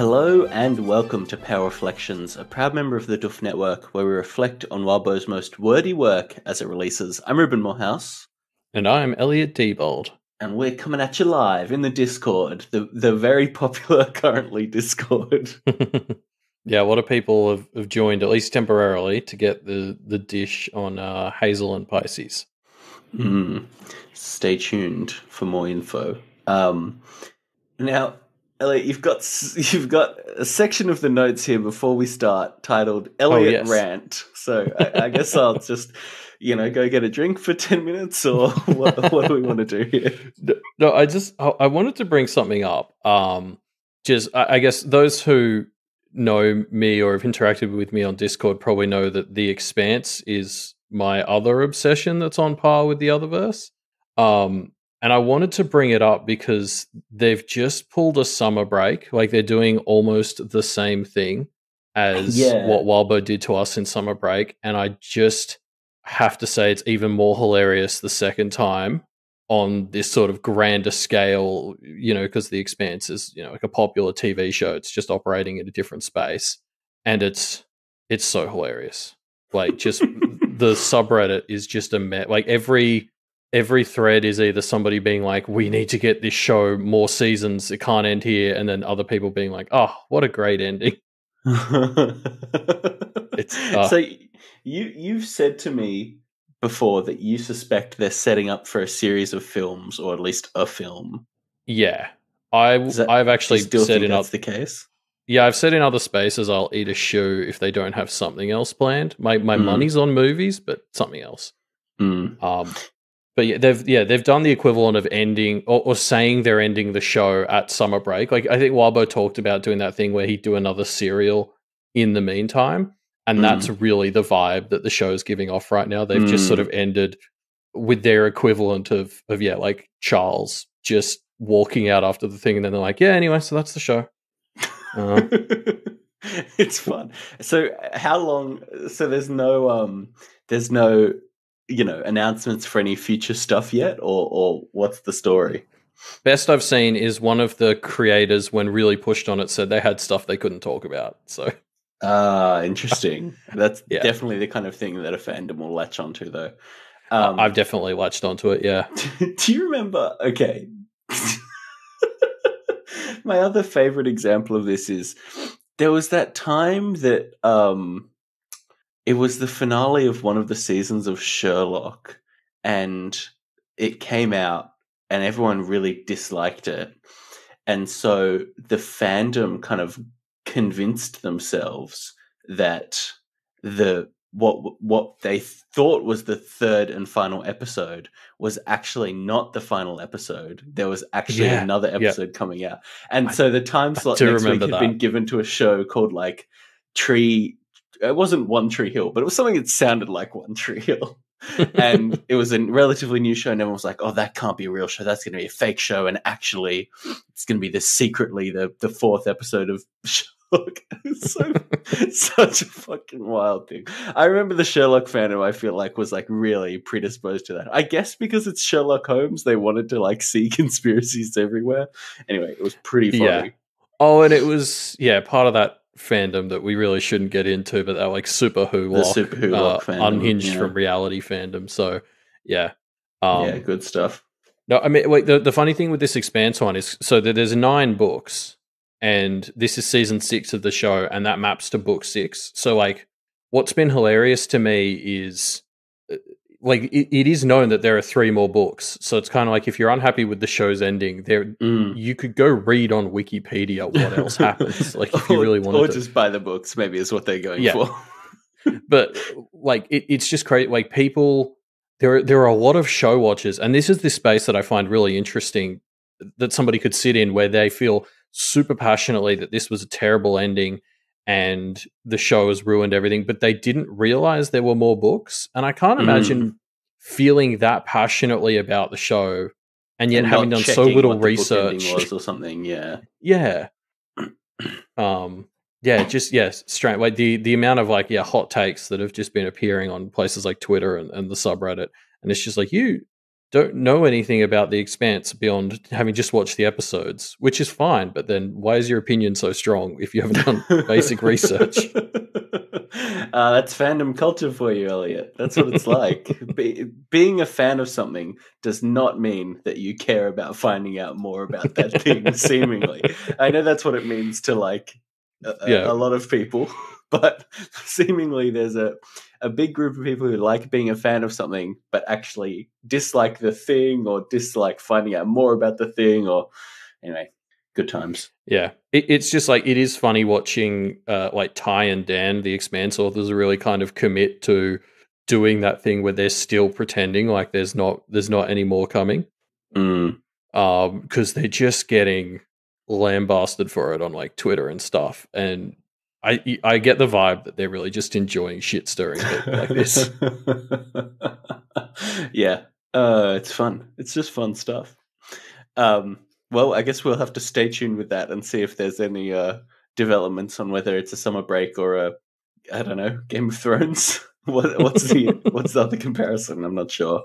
Hello and welcome to Power Reflections, a proud member of the Duff Network where we reflect on Wildbow's most wordy work as it releases. I'm Ruben Morehouse. And I'm Elliot Diebold. And we're coming at you live in the Discord, the very popular currently Discord. Yeah, a lot of people have joined, at least temporarily, to get the dish on Hazel and Pisces. Stay tuned for more info. Now, Elliot, you've got a section of the notes here before we start titled Elliot Rant. So I guess I'll just, go get a drink for 10 minutes, or what do we want to do here? No, I wanted to bring something up. I guess those who know me or have interacted with me on Discord probably know that The Expanse is my other obsession that's on par with the Otherverse. And I wanted to bring it up because they've just pulled a summer break. Like, they're doing almost the same thing as what Wildbow did to us in summer break. And I just have to say it's even more hilarious the second time on this sort of grander scale, because The Expanse is, like a popular TV show. It's just operating in a different space. And it's so hilarious. Like, just the subreddit is just a mess. Like, every thread is either somebody being like, we need to get this show more seasons, it can't end here, and then other people being like, oh, what a great ending. So you've said to me before that you suspect they're setting up for a series of films, or at least a film. Yeah. I've actually said that's the case. Yeah, I've said in other spaces I'll eat a shoe if they don't have something else planned. My money's on movies, but something else. But they've done the equivalent of ending or saying they're ending the show at summer break. Like, I think Wildbow talked about doing that thing where he'd do another serial in the meantime, and that's really the vibe that the show is giving off right now. They've just sort of ended with their equivalent of like Charles just walking out after the thing, and then they're like, yeah, anyway, so that's the show. It's fun. So how long? So there's no announcements for any future stuff yet, or what's the story? Best I've seen is one of the creators, when really pushed on it, said they had stuff they couldn't talk about. So, interesting. That's definitely the kind of thing that a fandom will latch onto, though. I've definitely latched onto it. Yeah. Do you remember? Okay. My other favorite example of this is there was that time that it was the finale of one of the seasons of Sherlock, and it came out and everyone really disliked it. And so the fandom kind of convinced themselves that what they thought was the third and final episode was actually not the final episode. There was actually another episode coming out. And so the time slot next week had been given to a show called like Tree. It wasn't One Tree Hill, but it was something that sounded like One Tree Hill. And it was a relatively new show, and everyone was like, oh, that can't be a real show. That's going to be a fake show. And actually, it's going to be secretly the fourth episode of Sherlock. It's such a fucking wild thing. I remember the Sherlock fandom, I feel like, was like really predisposed to that. I guess because it's Sherlock Holmes, they wanted to like see conspiracies everywhere. Anyway, it was pretty funny. Yeah. Oh, and it was, part of that fandom that we really shouldn't get into, but they're like super Wholock fandom, unhinged from reality fandom. So good stuff. No, I mean, wait, the funny thing with this Expanse one is so that there's 9 books, and this is season 6 of the show, and that maps to book 6. So like, what's been hilarious to me is like it is known that there are 3 more books. So it's kind of like, if you're unhappy with the show's ending, you could go read on Wikipedia what else happens. Like, if you really wanted to, or just buy the books, maybe is what they're going for. But like, it's just crazy. Like, people, there are a lot of show watchers, and this is the space that I find really interesting that somebody could sit in, where they feel super passionately that this was a terrible ending and the show has ruined everything, but they didn't realize there were more books. And I can't imagine feeling that passionately about the show and yet having done so little research was or something. Strange. Like the amount of like hot takes that have just been appearing on places like Twitter and the subreddit, and it's just like, you don't know anything about The Expanse beyond having just watched the episodes, which is fine. But then why is your opinion so strong if you haven't done basic research? That's fandom culture for you, Elliot. That's what it's like. Being a fan of something does not mean that you care about finding out more about that thing, seemingly. I know that's what it means to like a lot of people, but seemingly there's a big group of people who like being a fan of something but actually dislike the thing or dislike finding out more about the thing, or anyway, good times. Yeah, it's just like, it is funny watching like Ty and Dan, the Expanse authors, really kind of commit to doing that thing where they're still pretending like there's not any more coming, because they're just getting lambasted for it on like Twitter and stuff, and I get the vibe that they're really just enjoying shit stirring like this. Yeah, it's fun. It's just fun stuff. Well, I guess we'll have to stay tuned with that and see if there's any developments on whether it's a summer break or I don't know, Game of Thrones. What's the other comparison? I'm not sure.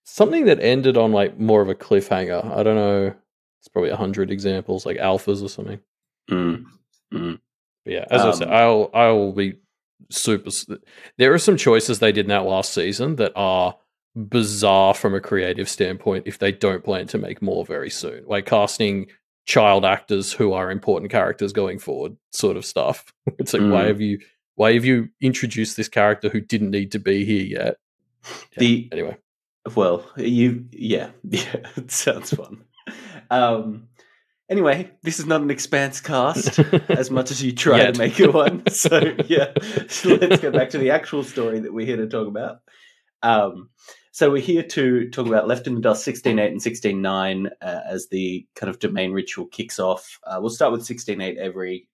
Something that ended on like more of a cliffhanger. I don't know. It's probably 100 examples, like alphas or something. But yeah, as I said, I'll be super. There are some choices they did in that last season that are bizarre from a creative standpoint if they don't plan to make more very soon, like casting child actors who are important characters going forward, sort of stuff. It's like, why have you introduced this character who didn't need to be here yet? Yeah, anyway. Well, it sounds fun. Anyway, this is not an Expanse cast as much as you try to make it one. So let's go back to the actual story that we're here to talk about. So we're here to talk about Left in the Dust 16.8 and 16.9 as the kind of domain ritual kicks off. We'll start with 16.8 Avery.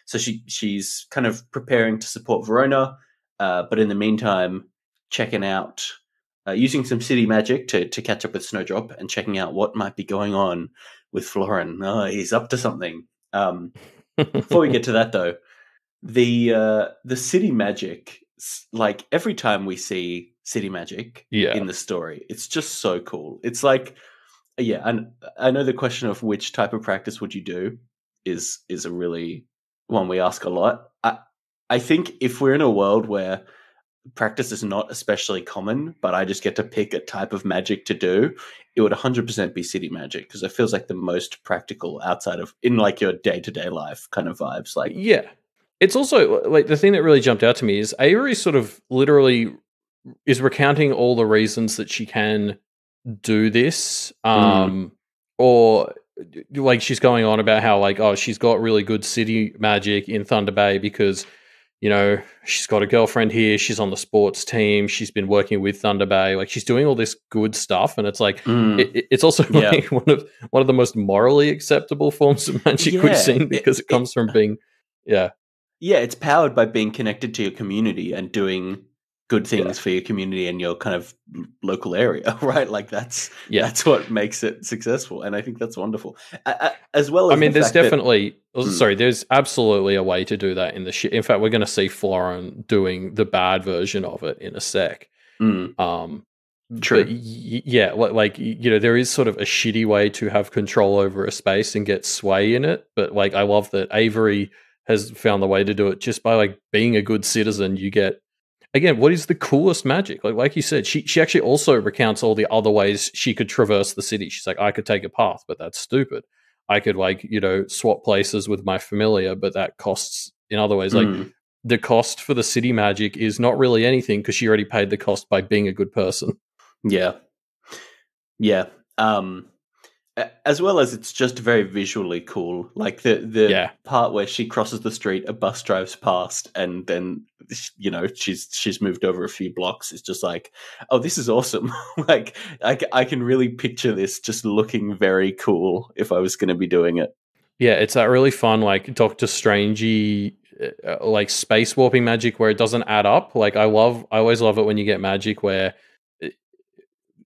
So she's kind of preparing to support Verona, but in the meantime, checking out, using some city magic to catch up with Snowdrop and checking out what might be going on with Florin. Oh, he's up to something. Before we get to that, though, the city magic, like every time we see city magic in the story, it's just so cool. It's like, and I know the question of which type of practice would you do is a really one we ask a lot. I think if we're in a world where practice is not especially common, but I just get to pick a type of magic to do, it would 100% be city magic, because it feels like the most practical outside of in like your day-to-day life kind of vibes. Like, yeah, it's also like the thing that really jumped out to me is Avery sort of literally is recounting all the reasons that she can do this, or like she's going on about how like, oh, she's got really good city magic in Thunder Bay because, you know, she's got a girlfriend here, she's on the sports team, she's been working with Thunder Bay, like she's doing all this good stuff, and it's like it's also like one of the most morally acceptable forms of magic we've seen, because it comes from being it's powered by being connected to your community and doing good things for your community and your kind of local area, right? Like that's what makes it successful, and I think that's wonderful. As well as, I mean, there's definitely there's absolutely a way to do that in the shit. In fact, we're going to see Florin doing the bad version of it in a sec. True. But like, you know, there is sort of a shitty way to have control over a space and get sway in it. But like, I love that Avery has found the way to do it just by like being a good citizen. You get, again, what is the coolest magic? Like you said, she actually also recounts all the other ways she could traverse the city. She's like, I could take a path, but that's stupid. I could, like, you know, swap places with my familiar, but that costs in other ways. Like, the cost for the city magic is not really anything because she already paid the cost by being a good person. Yeah. As well as it's just very visually cool. Like the part where she crosses the street, a bus drives past, and then, you know, she's moved over a few blocks. It's just like, oh, this is awesome. Like I can really picture this just looking very cool if I was going to be doing it. Yeah, it's that really fun, like Doctor Strangey, like space warping magic where it doesn't add up. Like I always love it when you get magic where,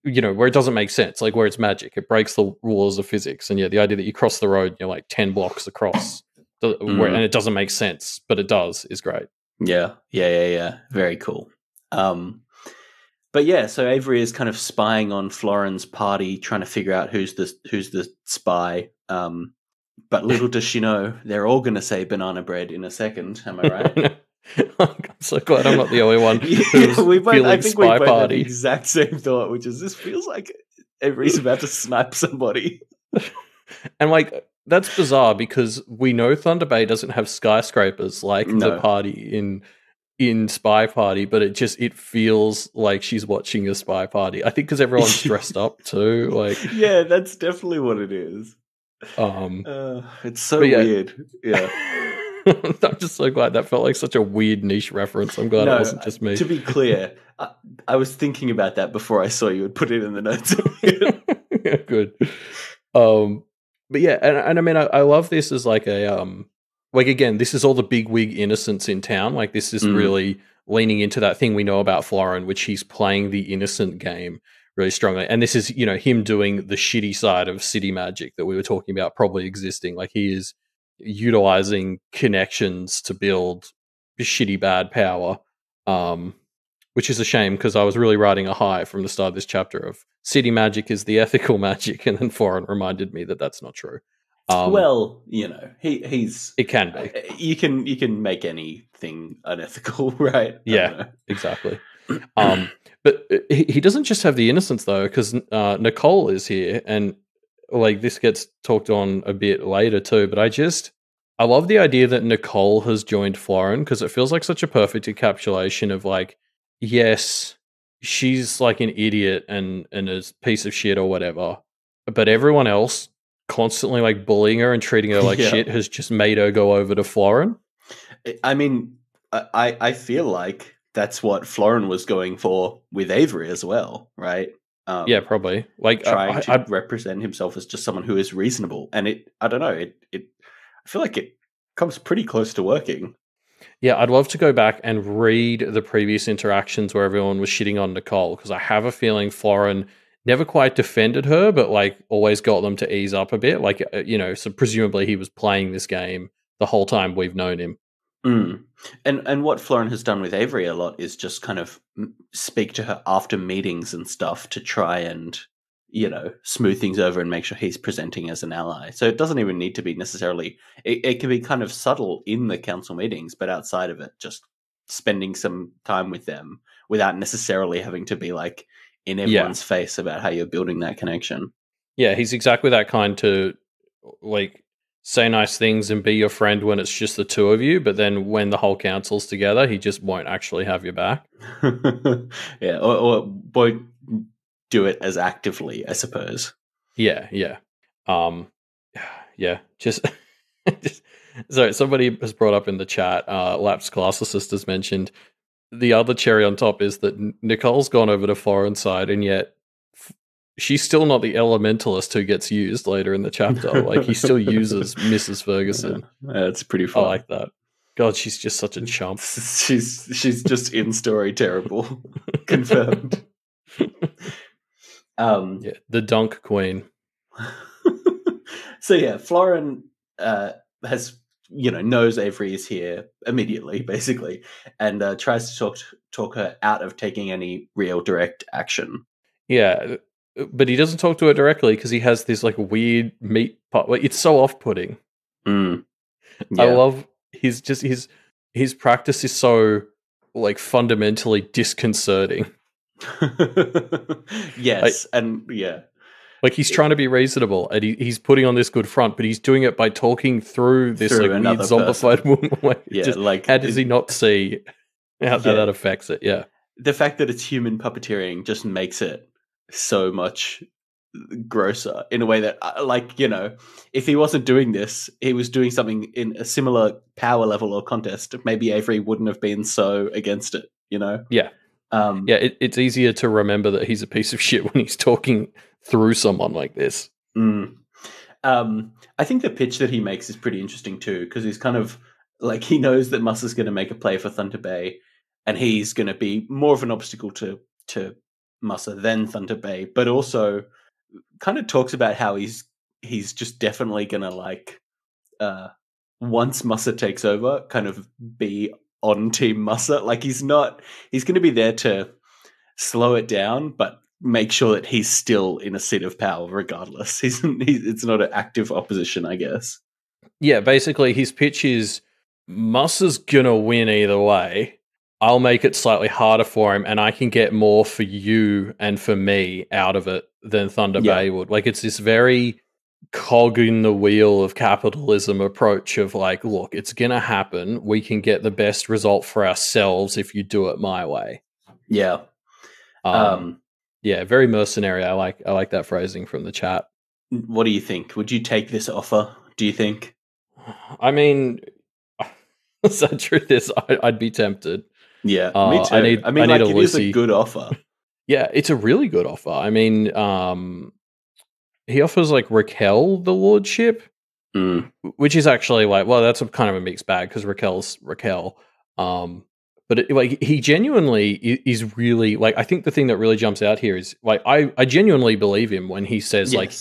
you know, where it doesn't make sense, like where it's magic, it breaks the rules of physics. And the idea that you cross the road, you're like 10 blocks across, and it doesn't make sense, but it does, is great. Yeah. Very cool. But yeah, so Avery is kind of spying on Florin's party, trying to figure out who's the spy. But little does she know, they're all going to say banana bread in a second. Am I right? I'm so glad I'm not the only one who's I think we spy both had the party. exact same thought, which is this feels like Avery's about to snipe somebody. And like that's bizarre because we know Thunder Bay doesn't have skyscrapers like the party in Spy Party, but it feels like she's watching a spy party. I think because everyone's dressed up too. Like, yeah, that's definitely what it is. It's so weird. Yeah. I'm just so glad that felt like such a weird niche reference. I'm glad it wasn't just me. To be clear, I was thinking about that before I saw you had put it in the notes. Yeah, good. But yeah, and I mean, I love this as like a like again, this is all the big wig innocence in town. Like this is really leaning into that thing we know about Florin, which he's playing the innocent game really strongly. And this is, him doing the shitty side of city magic that we were talking about probably existing. Like he is utilizing connections to build shitty bad power, which is a shame because I was really riding a high from the start of this chapter of city magic is the ethical magic, and then Florin reminded me that that's not true. Well, he's it can be. You can make anything unethical, right? Yeah, exactly. But he doesn't just have the innocence though, because Nicole is here, and like this gets talked on a bit later too. But I love the idea that Nicole has joined Florin because it feels like such a perfect encapsulation of like, yes, she's like an idiot and a piece of shit or whatever, but everyone else constantly like bullying her and treating her like shit has just made her go over to Florin. I mean, I feel like that's what Florin was going for with Avery as well, right? Yeah, probably. Like trying to represent himself as just someone who is reasonable, and I don't know, I feel like it comes pretty close to working. Yeah, I'd love to go back and read the previous interactions where everyone was shitting on Nicole, because I have a feeling Florin never quite defended her, but like always got them to ease up a bit. Like, so presumably he was playing this game the whole time we've known him. And what Florin has done with Avery a lot is just kind of speak to her after meetings and stuff to try and, smooth things over and make sure he's presenting as an ally. So it doesn't even need to be necessarily, it can be kind of subtle in the council meetings, but outside of it, just spending some time with them without necessarily having to be like in everyone's face about how you're building that connection. Yeah, he's exactly that kind to like say nice things and be your friend when it's just the two of you, but then when the whole council's together, he just won't actually have your back. Yeah, or won't do it as actively, I suppose. Yeah. Just so somebody has brought up in the chat, Lapsed Classicist has mentioned the other cherry on top is that Nicole's gone over to Florin's side, and yet she's still not the elementalist who gets used later in the chapter. Like, he still uses Mrs. Ferguson. Yeah, that's pretty fun. I like that. God, she's just such a chump. She's just in story terrible. Confirmed. Yeah, the dunk queen. So yeah, Florin has knows Avery is here immediately, basically, and tries to talk her out of taking any real direct action. Yeah, but he doesn't talk to her directly because he has this like weird meat pot. Like, it's so off-putting. Yeah. I love his practice is so like fundamentally disconcerting. Yes, and yeah. Like, he's trying to be reasonable, and he's putting on this good front, but he's doing it by talking through this like weird zombified woman. How does he not see how that affects it? Yeah, the fact that it's human puppeteering just makes it so much grosser in a way that, if he wasn't doing this, he was doing something in a similar power level or contest. Maybe Avery wouldn't have been so against it. Yeah. It's easier to remember that he's a piece of shit when he's talking through someone like this. I think the pitch that he makes is pretty interesting too, because he's kind of like, he knows that Mussa's going to make a play for Thunder Bay, and he's going to be more of an obstacle to Mussa than Thunder Bay, but also kind of talks about how he's just definitely going to once Mussa takes over, kind of be on Team Mussa. Like, he's going to be there to slow it down, but make sure that he's still in a seat of power regardless. It's not an active opposition, I guess. Yeah, basically his pitch is Mus's gonna win either way. I'll make it slightly harder for him, and I can get more for you and for me out of it than Thunder Bay would. Like, it's this very cog in the wheel of capitalism approach of like, look, it's gonna happen. We can get the best result for ourselves if you do it my way. Yeah. Yeah, very mercenary. I like that phrasing from the chat. What do you think? Would you take this offer, do you think? I mean, the truth is, I'd be tempted. Yeah, me too. I need like, it is a good offer. Yeah, it's a really good offer. I mean, he offers like Raquel the lordship, which is actually like, well, that's a kind of a mixed bag because Raquel's Raquel. But like he genuinely is really like, I think the thing that really jumps out here is like I genuinely believe him when he says like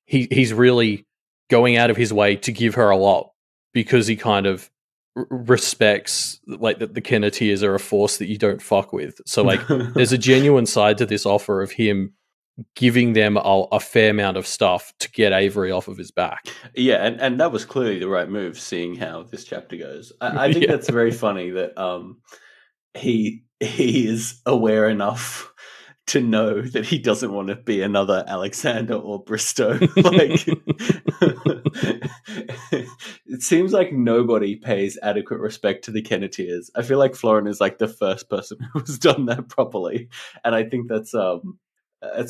he's really going out of his way to give her a lot because he kind of respects like that the Kennetiers are a force that you don't fuck with. So like there's a genuine side to this offer of him giving them a fair amount of stuff to get Avery off of his back. Yeah, and that was clearly the right move, seeing how this chapter goes. I think that's very funny that he is aware enough to know that he doesn't want to be another Alexander or Bristow. Like, it seems like nobody pays adequate respect to the Kennetiers. I feel like Florin is like the first person who's done that properly, and I think that's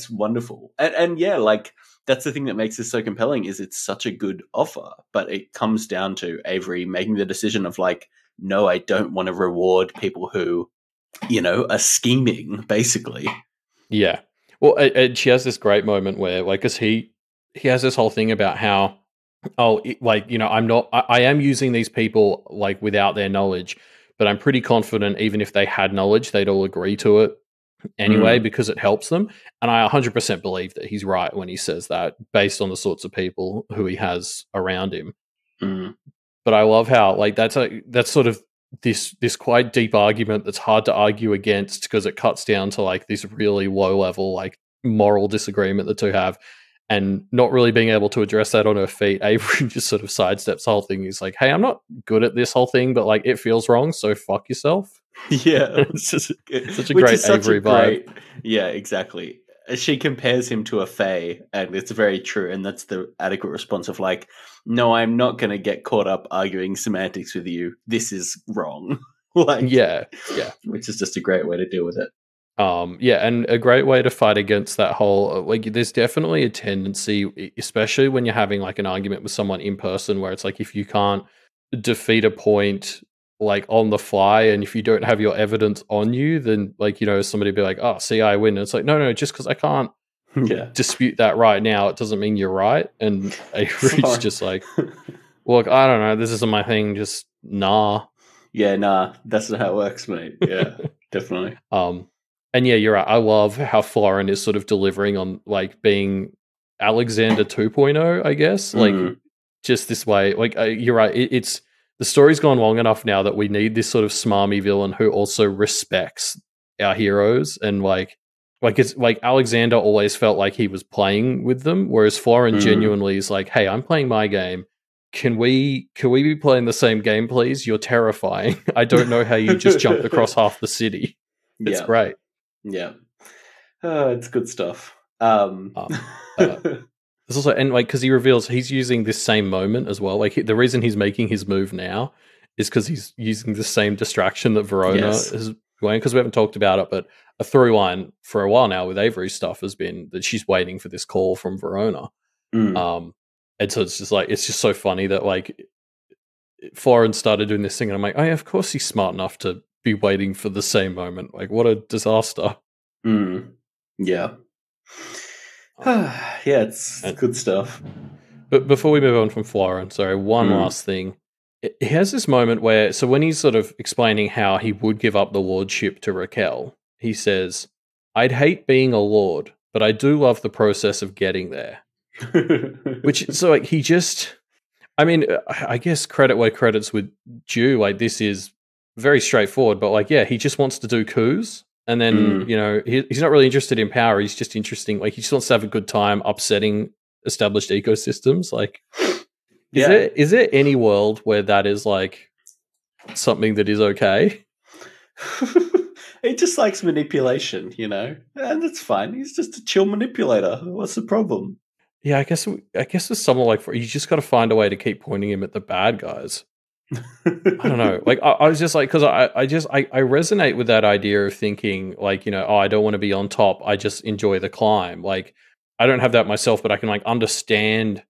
wonderful. And yeah, like that's the thing that makes this so compelling is it's such a good offer, but it comes down to Avery making the decision of like, no, I don't want to reward people who, you know, are scheming, basically. Yeah. Well, and she has this great moment where, like, because he has this whole thing about how, like, you know, I am using these people, like, without their knowledge, but I'm pretty confident even if they had knowledge, they'd all agree to it anyway because it helps them. And I 100% believe that he's right when he says that based on the sorts of people who he has around him. But I love how, like, that's sort of this quite deep argument that's hard to argue against because it cuts down to like this really low level like moral disagreement the two have, and not really being able to address that on her feet. Avery just sort of sidesteps the whole thing. He's like, hey, I'm not good at this whole thing, but like it feels wrong, so fuck yourself. Yeah. It's just such a great Avery vibe. Yeah, exactly. She compares him to a fae, and it's very true, and that's the adequate response of like, no, I'm not going to get caught up arguing semantics with you. This is wrong. Like, yeah, which is just a great way to deal with it. Yeah, and a great way to fight against that whole like. There's definitely a tendency, especially when you're having like an argument with someone in person, where it's like if you can't defeat a point like on the fly, and if you don't have your evidence on you, then like, you know, somebody be like, oh, see, I win. And it's like, no, just because I can't dispute that right now, it doesn't mean you're right. And Avery's just like, look, I don't know, this isn't my thing, just nah. Yeah, nah, that's not how it works, mate. Yeah, definitely. And yeah, you're right. I love how Florin is sort of delivering on like being Alexander 2.0, I guess. Like just this way, like you're right. It's the story's gone long enough now that we need this sort of smarmy villain who also respects our heroes, and like it's like Alexander always felt like he was playing with them, whereas Florin genuinely is like, hey, I'm playing my game. Can we be playing the same game, please? You're terrifying. I don't know how you just jumped across half the city. It's great. Yeah. It's good stuff. There's also, and like, because he reveals he's using this same moment as well. Like, the reason he's making his move now is because he's using the same distraction that Verona is going. Because we haven't talked about it, but a through line for a while now with Avery's stuff has been that she's waiting for this call from Verona. And so it's just so funny that like Florin started doing this thing, and I'm like, oh yeah, of course he's smart enough to be waiting for the same moment. Like, what a disaster. Yeah. Yeah, it's good stuff. But before we move on from Florin, sorry, one last thing. He has this moment where, so when he's sort of explaining how he would give up the lordship to Raquel, he says, I'd hate being a lord, but I do love the process of getting there. Which, so like, he just, I mean, I guess credit where credit's with due. Like, this is very straightforward, but like, yeah, he just wants to do coups. And then, he's not really interested in power. He's just interesting. Like, he just wants to have a good time upsetting established ecosystems. Like, is there any world where that is like something that is okay? He just likes manipulation, and that's fine. He's just a chill manipulator. What's the problem? Yeah, I guess with someone like you just got to find a way to keep pointing him at the bad guys. I don't know. Like, I was just like, because I resonate with that idea of thinking like, I don't want to be on top. I just enjoy the climb. Like, I don't have that myself, but I can like understand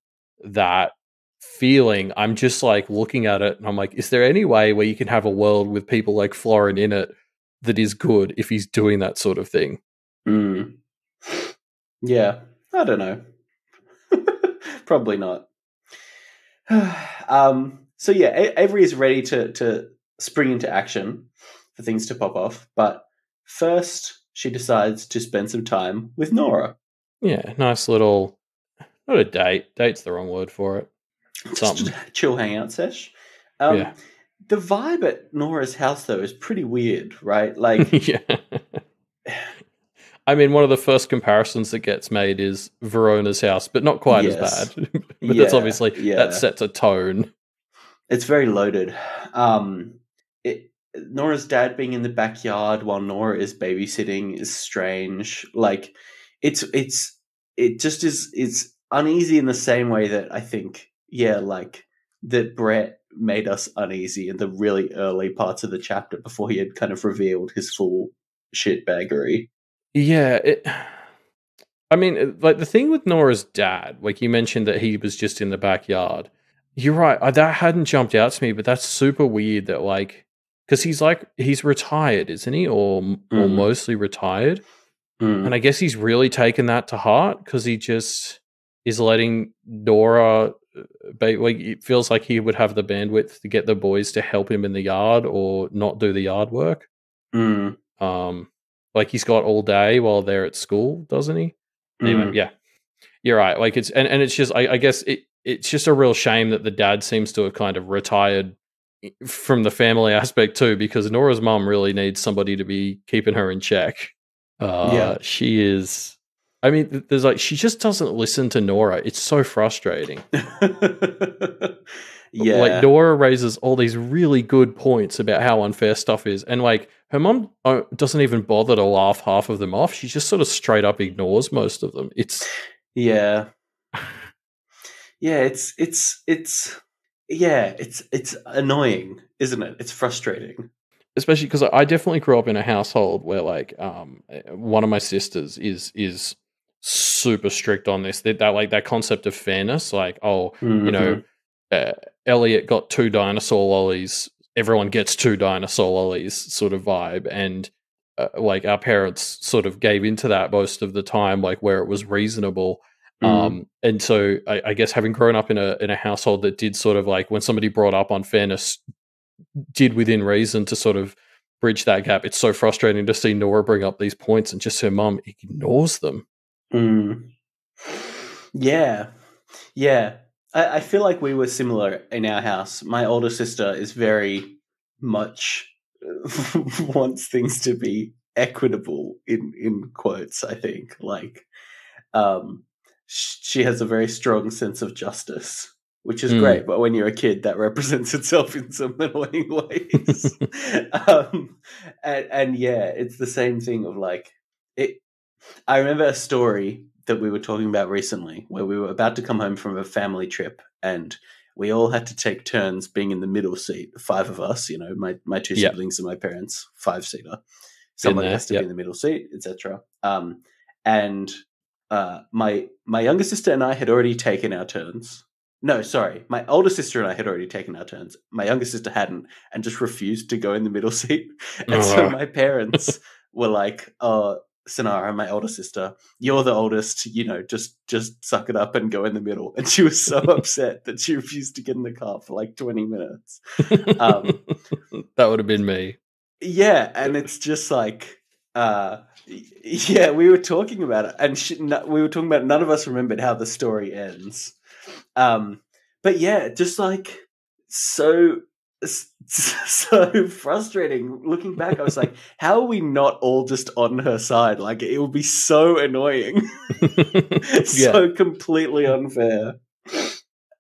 that feeling. I'm just like looking at it and I'm like, is there any way where you can have a world with people like Florin in it that is good if he's doing that sort of thing? Yeah, I don't know. Probably not. So yeah, Avery is ready to spring into action for things to pop off, but first she decides to spend some time with Nora. Yeah, nice little, not a date. Date's the wrong word for it. Something. Just a chill hangout sesh. The vibe at Nora's house though is pretty weird, right? Like, yeah. I mean, one of the first comparisons that gets made is Verona's house, but not quite as bad. But that's obviously, that sets a tone. It's very loaded. Nora's dad being in the backyard while Nora is babysitting is strange. Like, it just is uneasy in the same way that I think, like that Brett made us uneasy in the really early parts of the chapter before he had kind of revealed his full shitbaggery. Yeah, I mean, like the thing with Nora's dad, like you mentioned that he was just in the backyard. You're right. That hadn't jumped out to me, but that's super weird that like, because he's retired, isn't he? Or mostly retired. And I guess he's really taken that to heart because he just is letting Nora, like it feels like he would have the bandwidth to get the boys to help him in the yard or not do the yard work. Like he's got all day while they're at school, doesn't he? Anyway, yeah, you're right. Like it's and it's just I guess it's just a real shame that the dad seems to have kind of retired from the family aspect too, because Nora's mum really needs somebody to be keeping her in check. She is. I mean, there's like she just doesn't listen to Nora. It's so frustrating. Like Nora raises all these really good points about how unfair stuff is, and like her mom doesn't even bother to laugh half of them off. She just sort of straight up ignores most of them. It's it's annoying, isn't it? It's frustrating, especially because I definitely grew up in a household where like one of my sisters is super strict on this. That like that concept of fairness, like Elliot got 2 dinosaur lollies, everyone gets 2 dinosaur lollies sort of vibe. And like our parents sort of gave into that most of the time, like where it was reasonable. And so I guess having grown up in a household that did sort of like when somebody brought up unfairness, did within reason to sort of bridge that gap. It's so frustrating to see Nora bring up these points and just her mum ignores them. Yeah. I feel like we were similar in our house. My older sister is very much wants things to be equitable in quotes, I think. Like, she has a very strong sense of justice, which is great. But when you're a kid, that represents itself in some annoying ways. And it's the same thing of like it. I remember a story that we were talking about recently where we were about to come home from a family trip and we all had to take turns being in the middle seat, 5 of us, my 2 siblings and my parents, 5-seater. Somebody has to be in the middle seat, etc. And my younger sister and I had already taken our turns. No, sorry. My older sister and I had already taken our turns. My younger sister hadn't and just refused to go in the middle seat. And so my parents were like, Sonara, my older sister, you're the oldest, just suck it up and go in the middle. And she was so upset that she refused to get in the car for like 20 minutes. That would have been me. Yeah, and it's just like, we were talking about it, and we were talking about none of us remembered how the story ends. But yeah, just like so so frustrating. Looking back, I was like, how are we not all just on her side? Like, it would be so annoying. So completely unfair.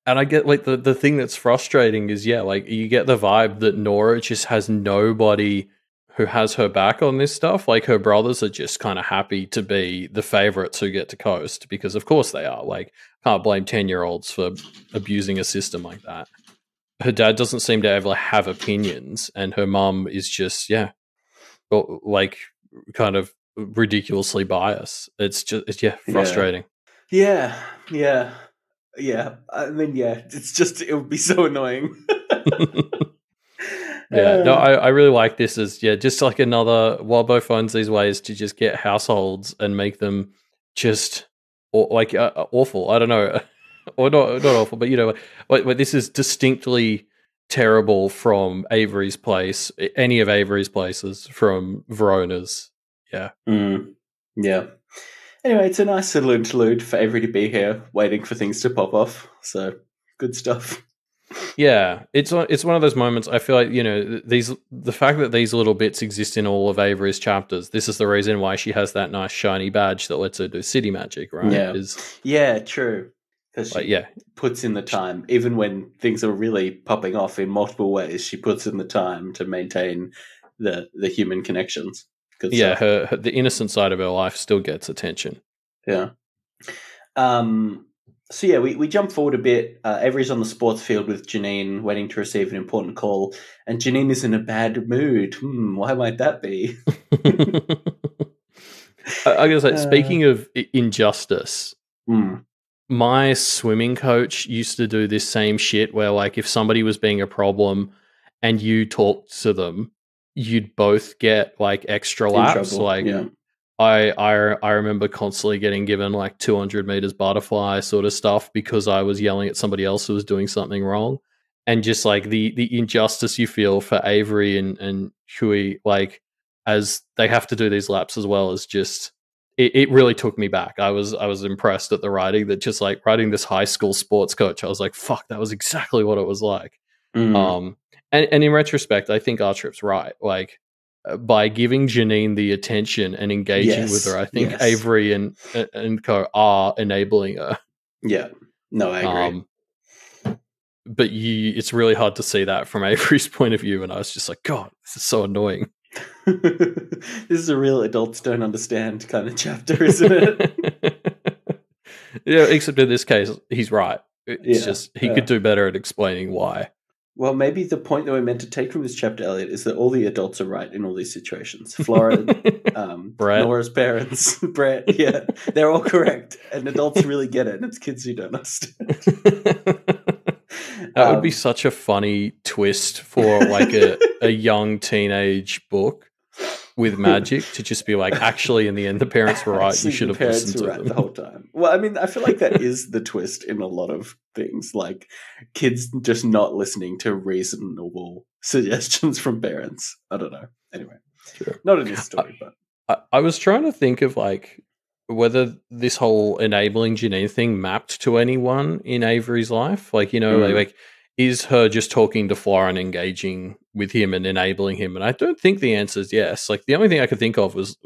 And I get, like, the thing that's frustrating is, like, you get the vibe that Nora just has nobody who has her back on this stuff. Like, her brothers are just kind of happy to be the favorites who get to coast, because of course they are. Like, can't blame 10-year-olds for abusing a system like that. Her dad doesn't seem to ever have opinions, and her mum is just, like, kind of ridiculously biased. It's just, frustrating. Yeah. I mean, it's just, it would be so annoying. I really like this as, just like another, Wildbow finds these ways to just get households and make them just, awful. I don't know. Or not awful, but, like this is distinctly terrible from Avery's place, any of Avery's places, from Verona's. Yeah. Yeah. Anyway, it's a nice little interlude for Avery to be here, waiting for things to pop off. So, good stuff. Yeah, it's one of those moments. I feel like, the fact that these little bits exist in all of Avery's chapters. This is the reason why she has that nice shiny badge that lets her do city magic, right? Yeah, true. Because she puts in the time, even when things are really popping off in multiple ways. She puts in the time to maintain the human connections. The innocent side of her life still gets attention. Yeah. So we jump forward a bit. Avery's on the sports field with Janine, waiting to receive an important call, and Janine is in a bad mood. Why might that be? I gotta say, speaking of injustice, my swimming coach used to do this same shit where, like, if somebody was being a problem and you talked to them, you'd both get, like, extra laps. I remember constantly getting given, like, 200 meters butterfly sort of stuff because I was yelling at somebody else who was doing something wrong. And just, like, the injustice you feel for Avery and Hui, like, as they have to do these laps as well, is just, it really took me back. I was impressed at the writing, that just, like, writing this high school sports coach, I was like, fuck, that was exactly what it was like. And in retrospect, I think R-Trip's right. Like, by giving Janine the attention and engaging with her, I think Avery and co are enabling her. Yeah. No, I agree. But it's really hard to see that from Avery's point of view, and I was just like, God, this is so annoying. This is a real adults don't understand kind of chapter, isn't it? Except in this case, he's right. It's just, he could do better at explaining why. Well, maybe the point that we're meant to take from this chapter, Elliot, is that all the adults are right in all these situations. Florin, Nora's parents, Brett, they're all correct. And adults really get it, and it's kids who don't understand. That would be such a funny twist for, like, a young teenage book with magic, to just be like, actually, in the end, the parents were right. You should have listened to them the whole time. Well, I mean, I feel like that is the twist in a lot of things, like kids just not listening to reasonable suggestions from parents. I don't know. Anyway, not in this story, but I was trying to think of, like, whether this whole enabling Janine thing mapped to anyone in Avery's life. Like, like, is her just talking to Florin, engaging with him and enabling him? And I don't think the answer is yes. Like, the only thing I could think of was,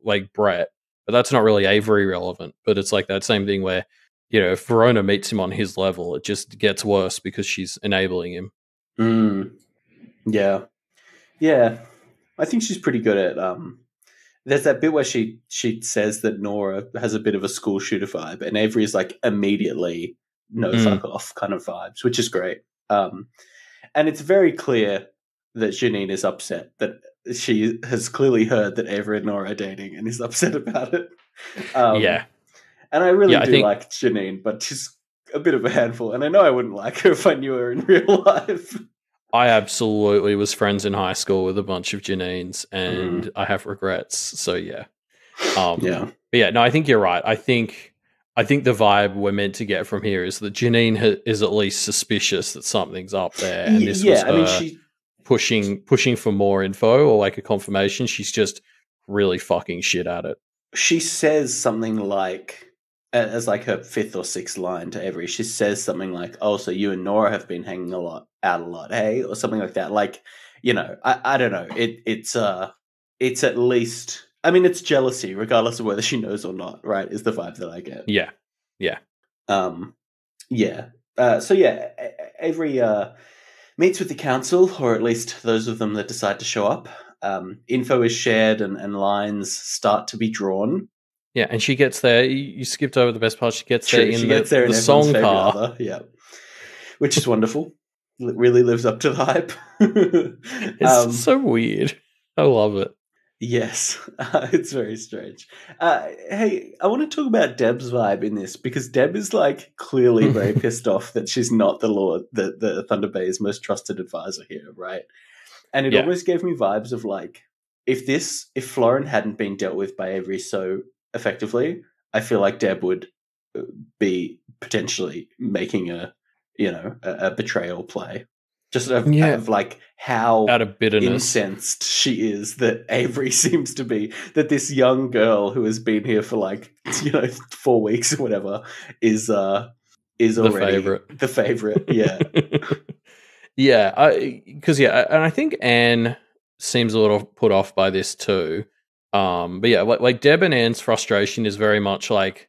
like, Brett, but that's not really Avery relevant. But it's like that same thing where, if Verona meets him on his level, it just gets worse because she's enabling him. Yeah. I think she's pretty good at. There's that bit where she says that Nora has a bit of a school shooter vibe, and Avery is like immediately fuck off kind of vibes, which is great. And it's very clear that Janine is upset, that she has clearly heard that Avery and Nora are dating and is upset about it. And I really do like Janine, but she's a bit of a handful. And I know I wouldn't like her if I knew her in real life. I absolutely was friends in high school with a bunch of Janines, and I have regrets. So, But no, I think you're right. I think the vibe we're meant to get from here is that Janine is at least suspicious that something's up there, and this was her pushing for more info or, like, a confirmation. She's just really fucking shit at it. She says something like, as like her 5th or 6th line to Avery, she says something like, "Oh, so you and Nora have been hanging out a lot, hey?" Or something like that. Like, you know, I don't know. It's at least, I mean, it's jealousy, regardless of whether she knows or not. Right? Is the vibe that I get. Yeah. Yeah. So yeah, Avery meets with the council, or at least those of them that decide to show up. Info is shared, and lines start to be drawn. Yeah, and she gets there. You skipped over the best part. She gets there in the song car. Other, yeah, which is wonderful. It really lives up to the hype. It's so weird. I love it. Yes, it's very strange. Hey, I want to talk about Deb's vibe in this, because Deb is like clearly very pissed off that she's not the Thunder Bay's most trusted advisor here, right? And it almost gave me vibes of like, if Florin hadn't been dealt with by Avery so effectively, I feel like Deb would be potentially making a betrayal play. Just out of like how out of bitterness, incensed she is that Avery seems to be, that this young girl who has been here for like 4 weeks or whatever is already the favorite. Yeah. Yeah, because and I think Anne seems a little put off by this too. But yeah, like Deb and Anne's frustration is very much like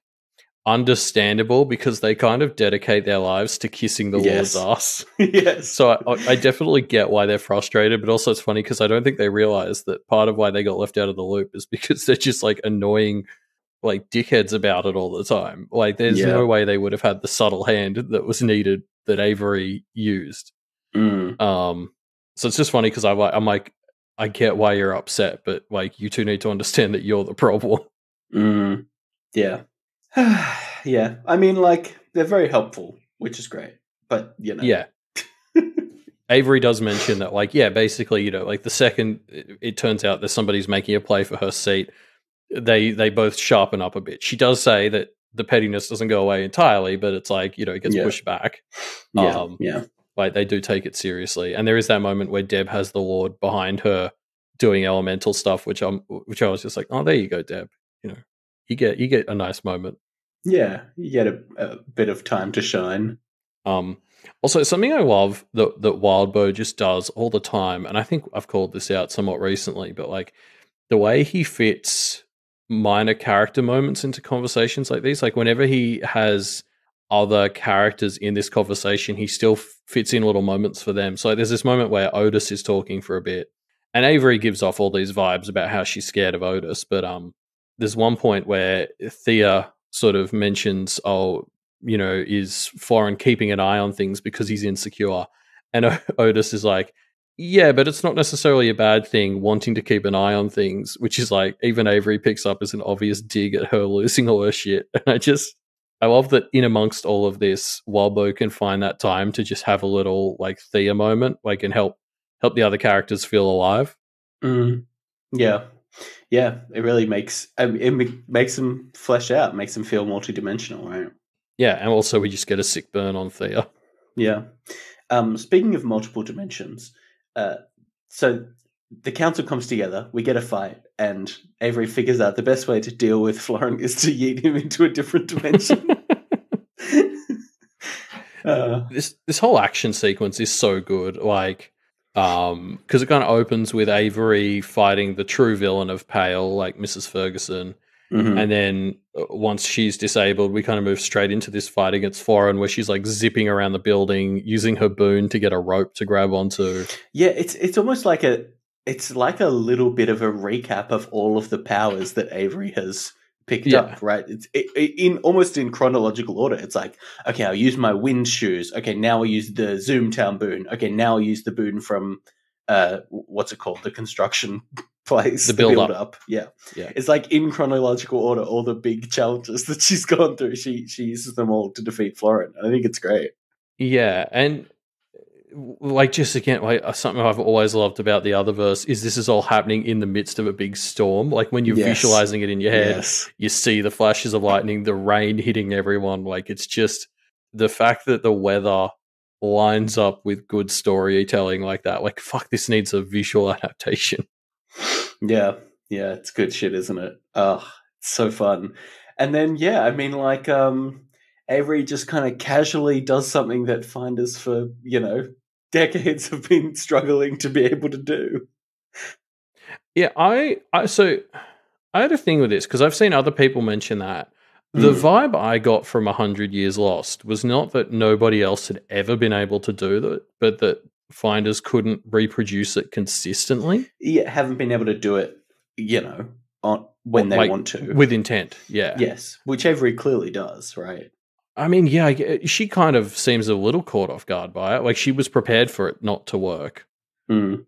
understandable, because they kind of dedicate their lives to kissing the Lord's ass. Yes. So I definitely get why they're frustrated, but also it's funny because I don't think they realize that part of why they got left out of the loop is because they're just like annoying, like dickheads about it all the time. Like there's no way they would have had the subtle hand that was needed that Avery used. So it's just funny because I'm like, I get why you're upset, but like you two need to understand that you're the problem. Yeah. Yeah. I mean, like, they're very helpful, which is great. But yeah. Avery does mention that, like, yeah, basically, like the second it turns out that somebody's making a play for her seat, they both sharpen up a bit. She does say that the pettiness doesn't go away entirely, but it's like, it gets pushed back. Yeah. Like they do take it seriously. And there is that moment where Deb has the Lord behind her doing elemental stuff, which I was just like, oh, there you go, Deb. You get a nice moment. Yeah, you get a bit of time to shine. Also, something I love that Wildbow just does all the time, and I think I've called this out somewhat recently, but like the way he fits minor character moments into conversations like these, like whenever he has other characters in this conversation, he still fits in little moments for them. So like, there's this moment where Otis is talking for a bit, and Avery gives off all these vibes about how she's scared of Otis, but there's one point where Thea sort of mentions, is Florin keeping an eye on things because he's insecure? And Otis is like, yeah, but it's not necessarily a bad thing wanting to keep an eye on things, which is like, even Avery picks up as an obvious dig at her losing all her shit. And I love that in amongst all of this, Wildbow can find that time to just have a little like Thea moment, like, and help the other characters feel alive. Yeah. Yeah, it really makes them flesh out, makes them feel multidimensional, right? Yeah, and also we just get a sick burn on Thea. Yeah. Speaking of multiple dimensions, so the council comes together, we get a fight, and Avery figures out the best way to deal with Florin is to yeet him into a different dimension. This whole action sequence is so good, like, because it kind of opens with Avery fighting the true villain of Pale, like Mrs. Ferguson, and then once she's disabled, we kind of move straight into this fight against Florin, where she's like zipping around the building, using her boon to get a rope to grab onto. Yeah, it's almost like a little bit of a recap of all of the powers that Avery has picked up, right? It's almost in chronological order. It's like, okay, I'll use my wind shoes. Okay, now I'll use the Zoomtown boon. Okay, now I'll use the boon from what's it called? The construction place. The build up. Yeah. It's like in chronological order, all the big challenges that she's gone through. She uses them all to defeat Florin. I think it's great. Yeah, and like, just again, like something I've always loved about the other verse is this is all happening in the midst of a big storm. Like when you're visualizing it in your head, you see the flashes of lightning, the rain hitting everyone. Like it's just the fact that the weather lines up with good storytelling like that. Like, fuck, this needs a visual adaptation. Yeah, it's good shit, isn't it? Oh, it's so fun. And then, yeah, I mean, like, Avery just kind of casually does something that finders for, decades have been struggling to be able to do. Yeah, so I had a thing with this because I've seen other people mention that. The vibe I got from 100 Years Lost was not that nobody else had ever been able to do that, but that finders couldn't reproduce it consistently. Yeah, haven't been able to do it, when they want to. With intent, yeah. Yes, which Avery clearly does, right? I mean, yeah, she kind of seems a little caught off guard by it. Like, she was prepared for it not to work. Yeah,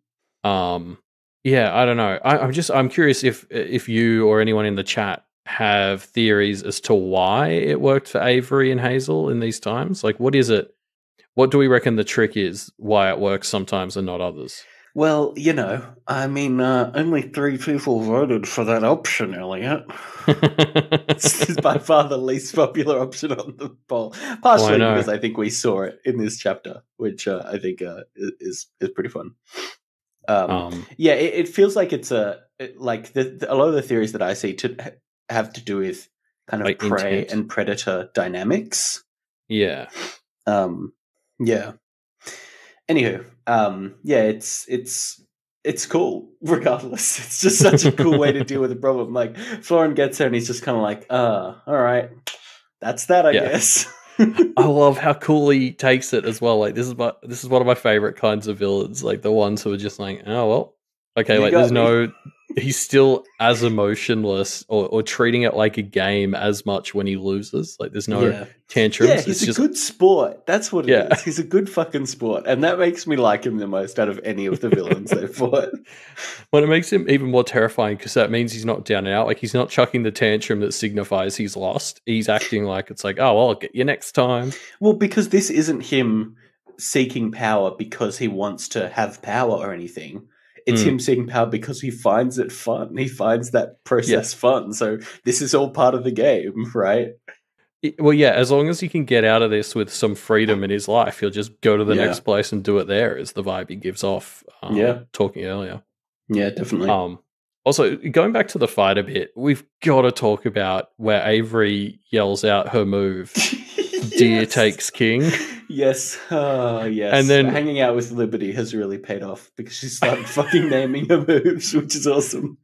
I don't know. I'm curious if you or anyone in the chat have theories as to why it worked for Avery and Hazel in these times. Like, what is it? What do we reckon the trick is? Why it works sometimes and not others? Well, I mean, only 3 people voted for that option, Elliot. It's by far the least popular option on the poll, partially because I think we saw it in this chapter, which I think is pretty fun. Yeah, it feels like it's a lot of the theories that I see have to do with kind of prey intent and predator dynamics. Yeah. Yeah. Anywho, yeah, it's cool regardless. It's just such a cool way to deal with the problem. Like, Florin gets her and he's just kind of like, all right, that's that, I guess. I love how cool he takes it as well. Like, this is one of my favorite kinds of villains. Like, the ones who are just like, oh well, okay. Like, there's no. He's still as emotionless or treating it like a game as much when he loses. Like, there's no tantrums. Yeah, he's a good sport. That's what it is. He's a good fucking sport. And that makes me like him the most out of any of the villains they've fought. Well, it makes him even more terrifying because that means he's not down and out. Like, he's not chucking the tantrum that signifies he's lost. He's acting like it's like, oh, well, I'll get you next time. Well, because this isn't him seeking power because he wants to have power or anything. It's him seeking power because he finds it fun. He finds that process fun. So this is all part of the game, right? Well, yeah, as long as he can get out of this with some freedom in his life, he'll just go to the next place and do it there, is the vibe he gives off talking earlier. Yeah, definitely. Also, going back to the fight a bit, we've got to talk about where Avery yells out her move, Deer takes king. Yes, yes. And then hanging out with Liberty has really paid off because she started fucking naming her moves, which is awesome.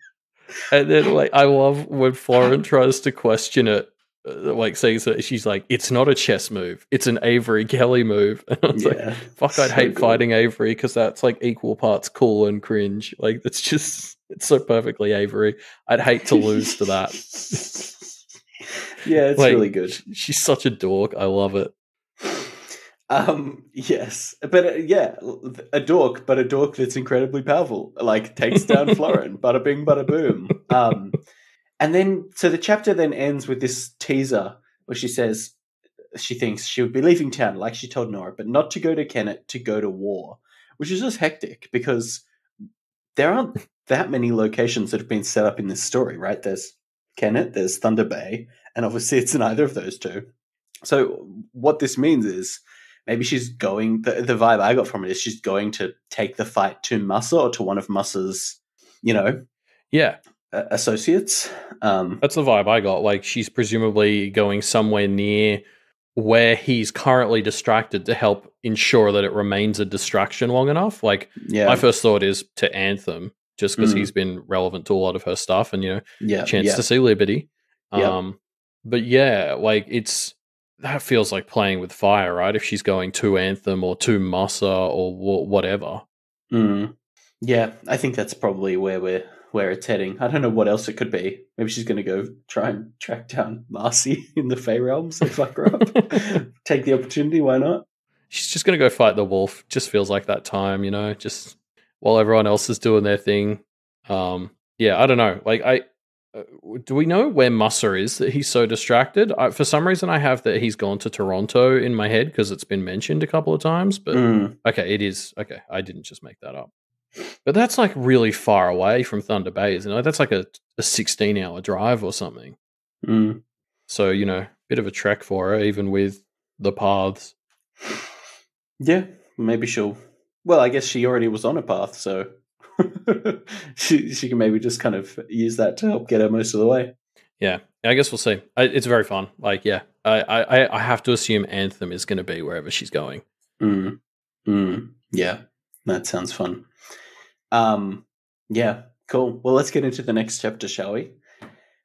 And then, like, I love when Florin tries to question it, like, saying that she's like, "It's not a chess move; it's an Avery Kelly move." And I was like, "Fuck, I'd hate fighting Avery because that's like equal parts cool and cringe. Like, it's so perfectly Avery. I'd hate to lose to that." Yeah, it's really good. She's such a dork. I love it. Yes, but a dork that's incredibly powerful. Like, takes down Florin. Bada bing, bada boom. And then, so the chapter then ends with this teaser where she says she thinks she would be leaving town, like she told Nora, but not to go to Kennet, to go to war, which is just hectic because there aren't that many locations that have been set up in this story, right? There's Kennet, there's Thunder Bay, and obviously it's in either of those two. So what this means is maybe she's going, the vibe I got from it is she's going to take the fight to Mussa or to one of Mussa's, associates. That's the vibe I got. Like, she's presumably going somewhere near where he's currently distracted to help ensure that it remains a distraction long enough. Like, my first thought is to Anthem, just because he's been relevant to a lot of her stuff and, chance to see Liberty. But yeah, like, that feels like playing with fire, right? If she's going to Anthem or to Mussa or whatever. Yeah, I think that's probably where it's heading. I don't know what else it could be. Maybe she's going to go try and track down Marcy in the Fey Realms. So fuck her up. Take the opportunity. Why not? She's just going to go fight the wolf. Just feels like that time, just while everyone else is doing their thing. I don't know. Like, do we know where Mussa is that he's so distracted? For some reason, I have that he's gone to Toronto in my head because it's been mentioned a couple of times. But okay, it is. Okay, I didn't just make that up. But that's like really far away from Thunder Bay, isn't it? That's like a 16-hour drive or something. So, bit of a trek for her, even with the paths. Yeah, maybe she'll... Well, I guess she already was on a path, so... she can maybe just kind of use that to help get her most of the way. Yeah, I guess we'll see. It's very fun. Like, yeah, I have to assume Anthem is going to be wherever she's going. Yeah, that sounds fun. Yeah, cool. Well, let's get into the next chapter, shall we?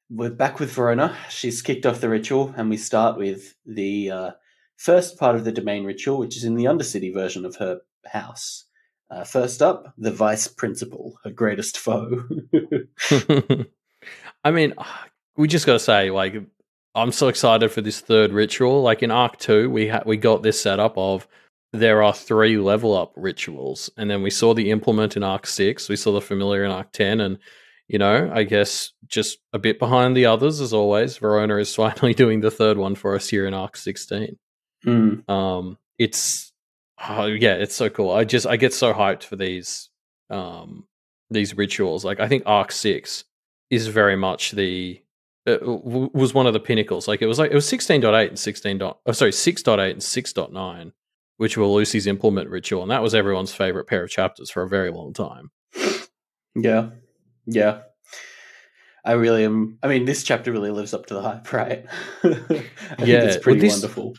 We're back with Verona. She's kicked off the ritual, and we start with the first part of the domain ritual, which is in the Undercity version of her house. First up, the vice principal, her greatest foe. I mean, we just got to say, like, I'm so excited for this third ritual. Like in Arc 2, we got this setup of there are 3 level up rituals, and then we saw the implement in Arc 6, we saw the familiar in Arc 10, and I guess just a bit behind the others as always. Verona is finally doing the third one for us here in Arc 16. It's so cool. I get so hyped for these rituals. Like I think Arc 6 is very much was one of the pinnacles. Like it was 16.8 and 6.8 and 6.9, which were Lucy's implement ritual, and that was everyone's favorite pair of chapters for a very long time. Yeah. Yeah. I really am. I mean, this chapter really lives up to the hype, right? I think it's pretty wonderful.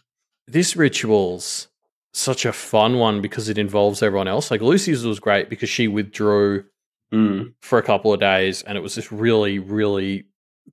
This ritual's such a fun one because it involves everyone else. Like Lucy's was great because she withdrew for a couple of days, and it was this really, really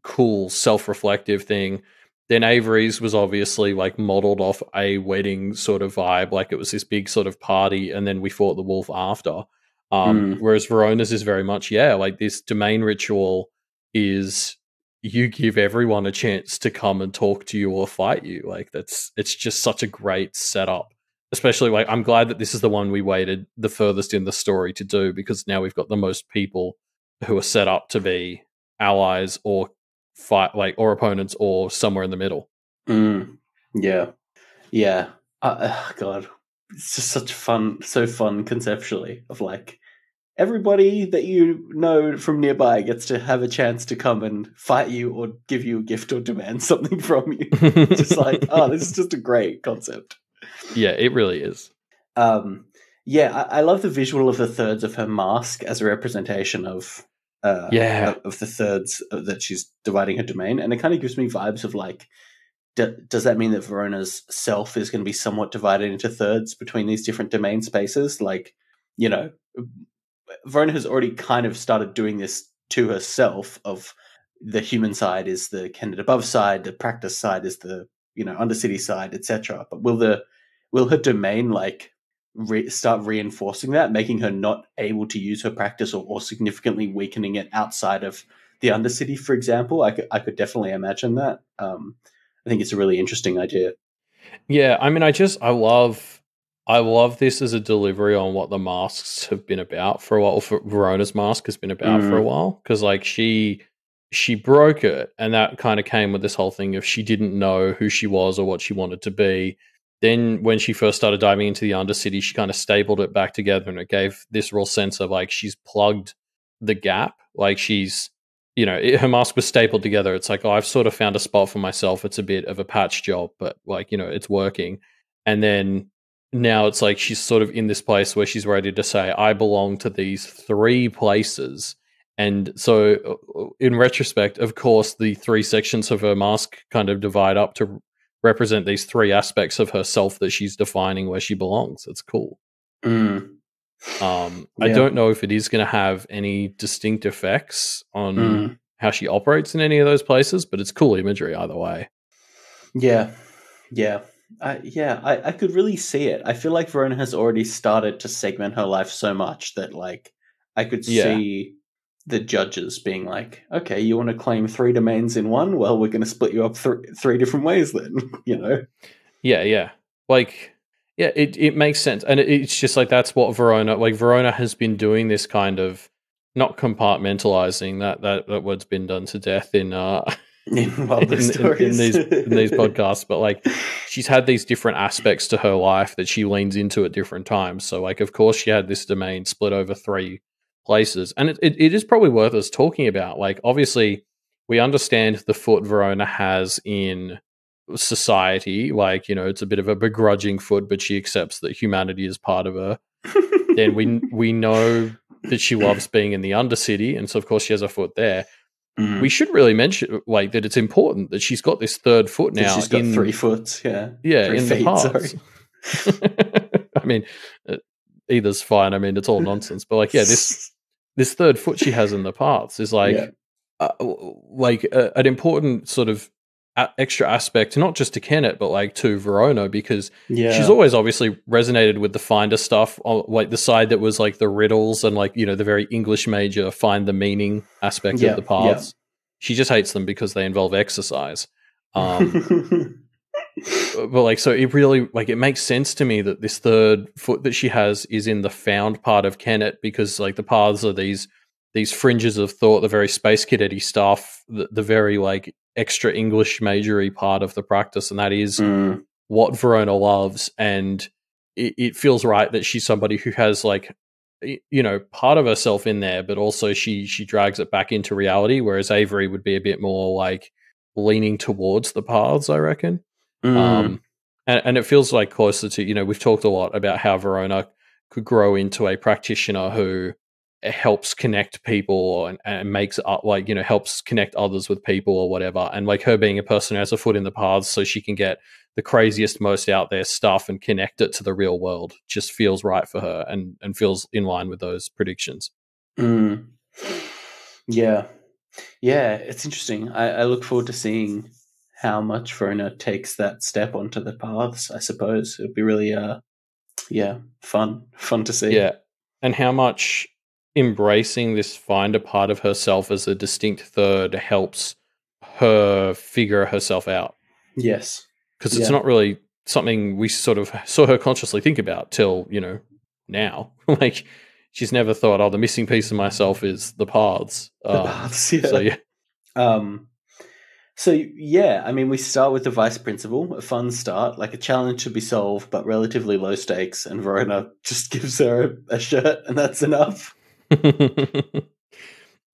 cool self-reflective thing. Then Avery's was obviously like modeled off a wedding sort of vibe. Like it was this big sort of party, and then we fought the wolf after. Whereas Verona's is very much, like this domain ritual is you give everyone a chance to come and talk to you or fight you. Like it's just such a great setup. Especially like I'm glad that this is the one we waited the furthest in the story to do, because now we've got the most people who are set up to be allies or fight or opponents or somewhere in the middle. Yeah. God, it's just so fun conceptually of like everybody that you know from nearby gets to have a chance to come and fight you or give you a gift or demand something from you. Just like, this is just a great concept. Yeah, it really is. I love the visual of the thirds of her mask as a representation of of the thirds that she's dividing her domain, and it kind of gives me vibes of like, does that mean that Verona's self is going to be somewhat divided into thirds between these different domain spaces? Like, Verona has already kind of started doing this to herself. Of the human side is the Kennet above side, the practice side is the Undercity side, etc. But will her domain like start reinforcing that, making her not able to use her practice or significantly weakening it outside of the Undercity, for example? I could definitely imagine that. I think it's a really interesting idea. Yeah, I mean, I love this as a delivery on what the masks have been about for a while, or for Verona's mask has been about for a while, because like she broke it, and that kind of came with this whole thing of she didn't know who she was or what she wanted to be. Then when she first started diving into the Undercity, she kind of stapled it back together, and it gave this real sense of like she's plugged the gap. Like she's, her mask was stapled together. It's like, I've sort of found a spot for myself. It's a bit of a patch job, but like, it's working. And then now it's like she's sort of in this place where she's ready to say, I belong to these 3 places. And so in retrospect, of course, the 3 sections of her mask kind of divide up to represent these 3 aspects of herself that she's defining where she belongs. It's cool. I don't know if it is going to have any distinct effects on how she operates in any of those places, but it's cool imagery either way. I could really see it. I feel like Verona has already started to segment her life so much that like I could see the judges being like, okay, you want to claim 3 domains in one? Well, we're going to split you up 3 different ways then, Yeah. Like, yeah, it makes sense. And it's just like, that's what Verona has been doing, this kind of not compartmentalizing. That word's been done to death in these podcasts, but like she's had these different aspects to her life that she leans into at different times. So like, of course, she had this domain split over 3 places, and it is probably worth us talking about. Like, obviously, we understand the foot Verona has in society. Like, it's a bit of a begrudging foot, but she accepts that humanity is part of her. Then we know that she loves being in the Undercity, and so of course she has a foot there. we should really mention like that it's important that she's got this third foot now. She's got 3 foot, yeah, 3 in feet, the paths. I mean, either's fine. I mean, it's all nonsense. But like, this third foot she has in the paths is like, an important sort of extra aspect, not just to Kennet, but like to Verona, because she's always obviously resonated with the finder stuff, like the side that was like the riddles and like, the very English major find the meaning aspect of the paths. She just hates them because they involve exercise. But like, so it really, like, it makes sense to me that this third foot that she has is in the found part of Kennet, because like the paths are these fringes of thought, the very space cadet-y stuff, the very like extra English majory part of the practice, and that is what Verona loves. And it feels right that she's somebody who has like, part of herself in there, but also she drags it back into reality, whereas Avery would be a bit more like leaning towards the paths, I reckon. And it feels like closer to, we've talked a lot about how Verona could grow into a practitioner who helps connect people and makes up, like, helps connect others with people or whatever. And like her being a person who has a foot in the paths so she can get the craziest, most out there stuff and connect it to the real world just feels right for her and feels in line with those predictions. Yeah, it's interesting. I look forward to seeing how much Verona takes that step onto the paths. I suppose it'd be really fun to see. Yeah, and how much embracing this finder part of herself as a distinct third helps her figure herself out. Yes, because it's not really something we sort of saw her consciously think about till now. Like, she's never thought, the missing piece of myself is the paths. The paths, yeah. So I mean, we start with the vice principal, a fun start, like a challenge to be solved, but relatively low stakes, and Verona just gives her a shirt, and that's enough.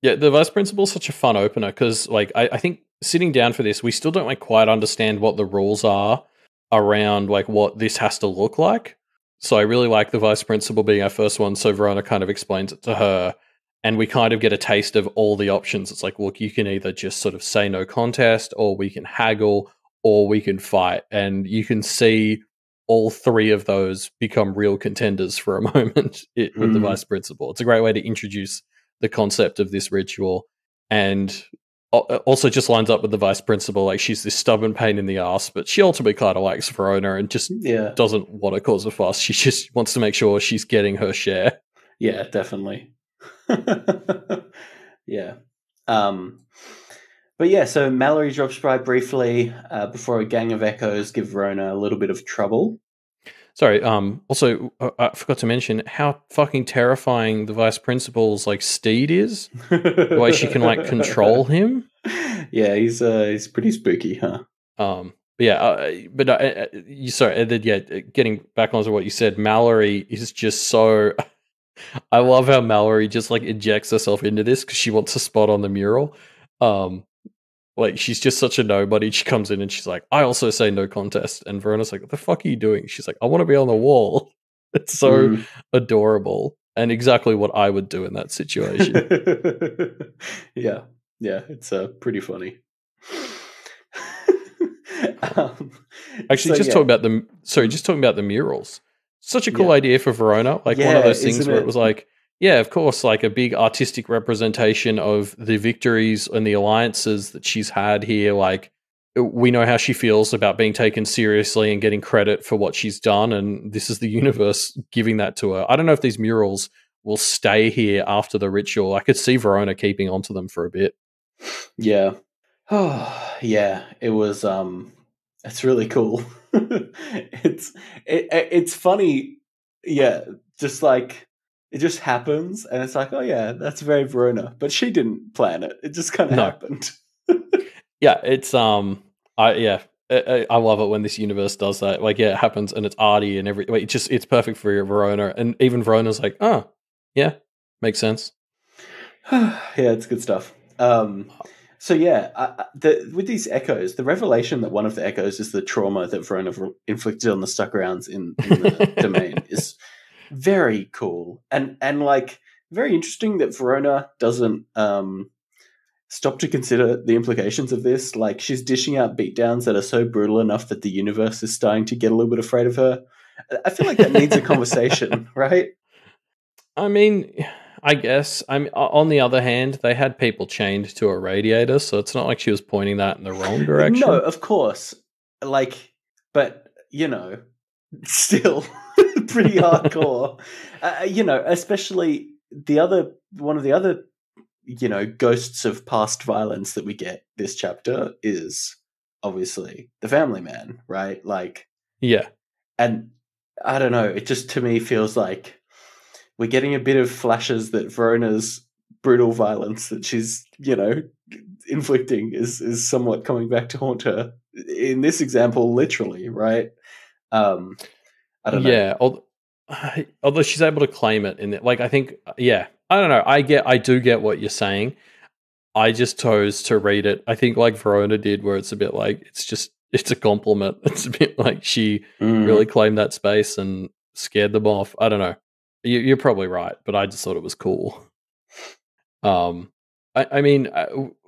Yeah, the vice principal is such a fun opener, because like I think sitting down for this, we still don't like quite understand what the rules are around like what this has to look like. So I really like the vice principal being our first one, so Verona kind of explains it to her, and we kind of get a taste of all the options. It's like, look, you can either just sort of say no contest, or we can haggle, or we can fight. And you can see all three of those become real contenders for a moment with the vice principal. It's a great way to introduce the concept of this ritual. And also just lines up with the vice principal. Like, she's this stubborn pain in the ass, but she ultimately kind of likes Verona and just doesn't want to cause a fuss. She just wants to make sure she's getting her share. Yeah, definitely. Yeah. But yeah, so Mallory drops by briefly before a gang of echoes give Verona a little bit of trouble. Sorry, also, I forgot to mention how fucking terrifying the vice principal's like steed is. The way she can like control him. Yeah, he's pretty spooky, huh? Getting back onto what you said, Mallory is just so... I love how Mallory just like injects herself into this because she wants a spot on the mural. Like, she's just such a nobody. She comes in and she's like, I also say no contest. And Verona's like, what the fuck are you doing? She's like, I want to be on the wall. It's so adorable and exactly what I would do in that situation. Yeah, it's pretty funny. Actually, talking about the murals. Such a cool idea for Verona. Like, one of those things where it was like, yeah, of course, like a big artistic representation of the victories and the alliances that she's had here. Like, we know how she feels about being taken seriously and getting credit for what she's done, and this is the universe giving that to her. I don't know if these murals will stay here after the ritual. I could see Verona keeping onto them for a bit. Yeah. Oh, yeah. It was. It's really cool. It's funny. Yeah, just like. It just happens, and it's like, oh yeah, that's very Verona. But she didn't plan it. It just kind of happened. Yeah, it's I love it when this universe does that. Like, yeah, it happens, and it's arty and it's perfect for Verona. And even Verona's like, oh, yeah, makes sense. Yeah, it's good stuff. So yeah, with these echoes, the revelation that one of the echoes is the trauma that Verona inflicted on the Stuck-Arounds in the domain is very cool and like very interesting that Verona doesn't stop to consider the implications of this? Like, she's dishing out beatdowns that are so brutal enough that the universe is starting to get a little bit afraid of her. I feel like that needs a conversation, right? I mean, I guess. On the other hand, they had people chained to a radiator, so it's not like she was pointing that in the wrong direction. No, of course. Like, but, still pretty hardcore. Especially one of the other ghosts of past violence that we get this chapter is obviously the family man, right? Like, yeah. And I don't know, it just to me feels like we're getting a bit of flashes that Verona's brutal violence that she's, inflicting is somewhat coming back to haunt her. In this example, literally, right? I don't know. Yeah, although she's able to claim it in it. Like, I think, I don't know. I do get what you're saying. I just chose to read it, I think, like Verona did, where it's a bit like, it's a compliment. It's a bit like she really claimed that space and scared them off. I don't know. You're probably right, but I just thought it was cool. I mean,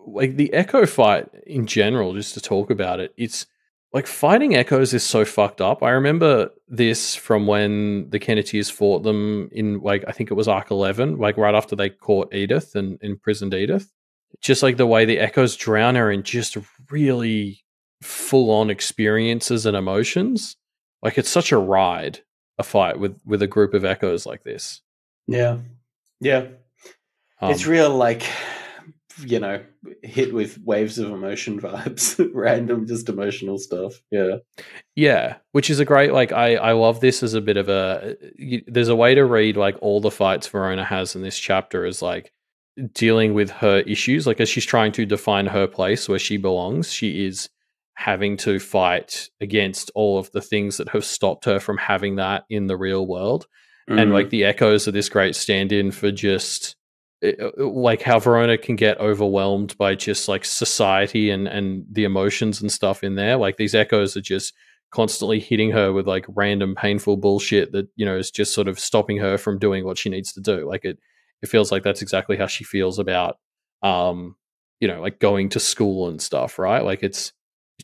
like the Echo fight in general, just to talk about it, it's like fighting Echoes is so fucked up. I remember this from when the Kennetiers fought them in, like, I think it was Arc 11, like right after they caught Edith and imprisoned Edith. Just like the way the Echoes drown her in just really full-on experiences and emotions. Like, it's such a ride, a fight with a group of Echoes like this. Yeah. It's real, like, hit with waves of emotion vibes, random, just emotional stuff. Yeah, which is a great, like, I love this as a bit of there's a way to read, like, all the fights Verona has in this chapter is, like, dealing with her issues. Like, as she's trying to define her place where she belongs, she is having to fight against all of the things that have stopped her from having that in the real world. And, like, the Echoes are this great stand-in for just like how Verona can get overwhelmed by just like society and the emotions and stuff in there. Like, these Echoes are just constantly hitting her with like random painful bullshit that, is just sort of stopping her from doing what she needs to do. Like, it feels like that's exactly how she feels about, like going to school and stuff, right? Like, it's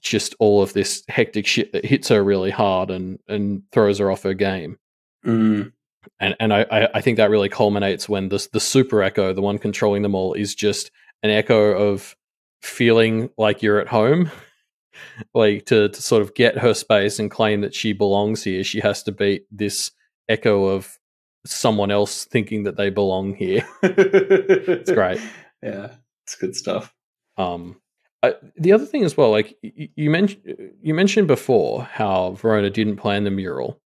just all of this hectic shit that hits her really hard and throws her off her game. And I think that really culminates when the super Echo, the one controlling them all, is just an echo of feeling like you're at home. Like, to sort of get her space and claim that she belongs here, she has to beat this echo of someone else thinking that they belong here. It's great. Yeah, it's good stuff. The other thing as well, like you mentioned before how Verona didn't plan the mural.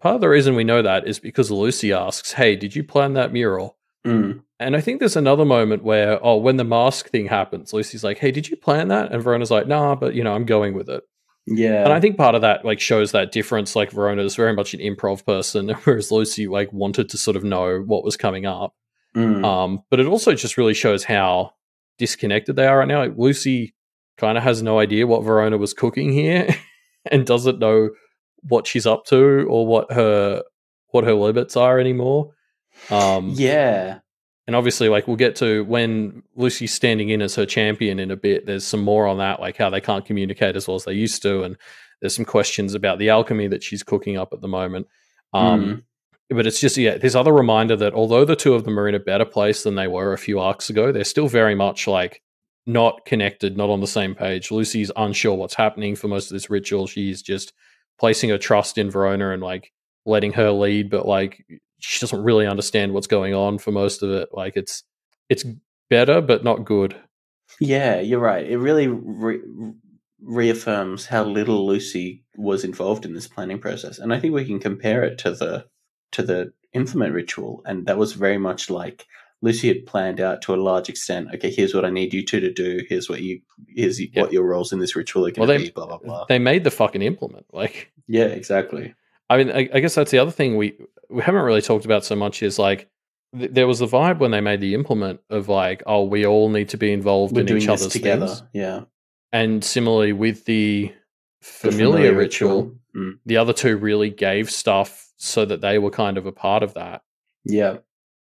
Part of the reason we know that is because Lucy asks, "Hey, did you plan that mural?" And I think there's another moment where, when the mask thing happens, Lucy's like, "Hey, did you plan that?" And Verona's like, "Nah, but I'm going with it." Yeah. And I think part of that like shows that difference. Like, Verona's very much an improv person, whereas Lucy like wanted to sort of know what was coming up. But it also just really shows how disconnected they are right now. Like, Lucy kind of has no idea what Verona was cooking here and doesn't know what she's up to or what her limits are anymore. Yeah. And obviously, like, we'll get to when Lucy's standing in as her champion in a bit, there's some more on that, like how they can't communicate as well as they used to, and there's some questions about the alchemy that she's cooking up at the moment. But it's just, this other reminder that although the two of them are in a better place than they were a few arcs ago, they're still very much like not connected, not on the same page. Lucy's unsure what's happening for most of this ritual. She's just placing her trust in Verona and like letting her lead, but like she doesn't really understand what's going on for most of it. Like, it's better, but not good. Yeah, you're right. It really reaffirms how little Lucy was involved in this planning process, and I think we can compare it to the implement ritual, and that was very much like Lucy had planned out to a large extent. Okay, here's what I need you two to do. Here's what your roles in this ritual are going to be. Blah blah blah. They made the fucking implement. Like, yeah, exactly. I mean, I guess that's the other thing we haven't really talked about so much is like there was the vibe when they made the implement of like, oh, we all need to be involved in each other's together. Things. Yeah, and similarly with the familiar ritual, the other two really gave stuff so that they were kind of a part of that. Yeah,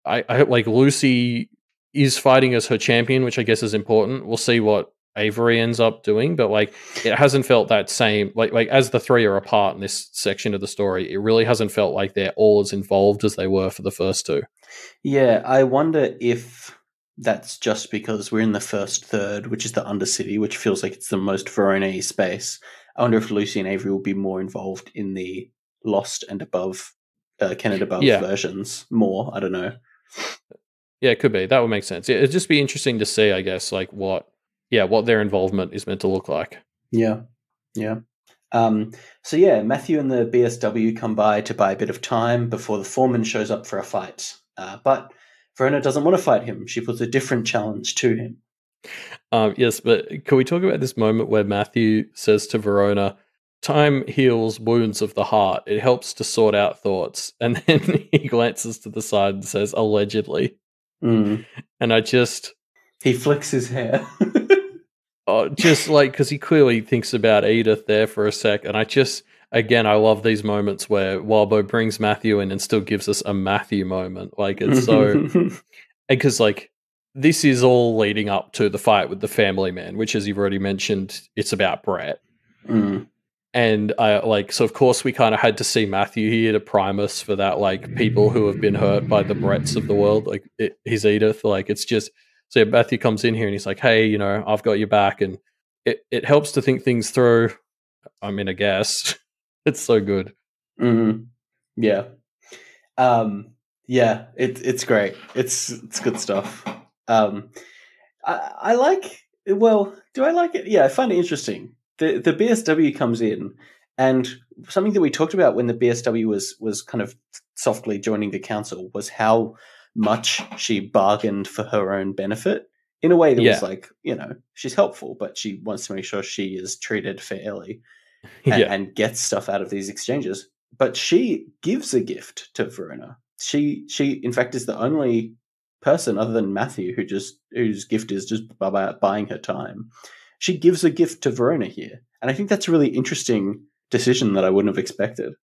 I like Lucy is fighting as her champion, which I guess is important. We'll see what Avery ends up doing, but like it hasn't felt that same like as the three are apart in this section of the story, it really hasn't felt like they're all as involved as they were for the first two. Yeah, I wonder if that's just because we're in the first third, which is the Undercity, which feels like it's the most Verona space. I wonder if Lucy and Avery will be more involved in the Lost and above, Kennet above versions more. I don't know. Yeah, it could be. That would make sense. It'd just be interesting to see, I guess, like what their involvement is meant to look like. Yeah. So Matthew and the BSW come by to buy a bit of time before the foreman shows up for a fight. But Verona doesn't want to fight him. She puts a different challenge to him. Yes, but can we talk about this moment where Matthew says to Verona, "Time heals wounds of the heart. It helps to sort out thoughts." And then he glances to the side and says, "Allegedly." Mm. And he flicks his hair. Just like, because he clearly thinks about Edith there for a sec. And I love these moments where Wildbow brings Matthew in and still gives us a Matthew moment. Like, it's so, because like, this is all leading up to the fight with the family man, which, as you've already mentioned, it's about Brett. Mm. And so of course we kind of had to see Matthew here to prime us for that, like people who have been hurt by the Bretts of the world, like he's Edith. Like it's just, so Matthew comes in here and he's like, "Hey, I've got your back," and it helps to think things through. I mean, I guess it's so good. Mm-hmm. Yeah. It's great. It's good stuff. I like. Well, do I like it? Yeah, I find it interesting. The BSW comes in, and something that we talked about when the BSW was kind of softly joining the council was how much she bargained for her own benefit in a way that was like, she's helpful, but she wants to make sure she is treated fairly and gets stuff out of these exchanges. But she gives a gift to Verona. She in fact is the only person other than Matthew whose gift is just buying her time. She gives a gift to Verona here. And I think that's a really interesting decision that I wouldn't have expected.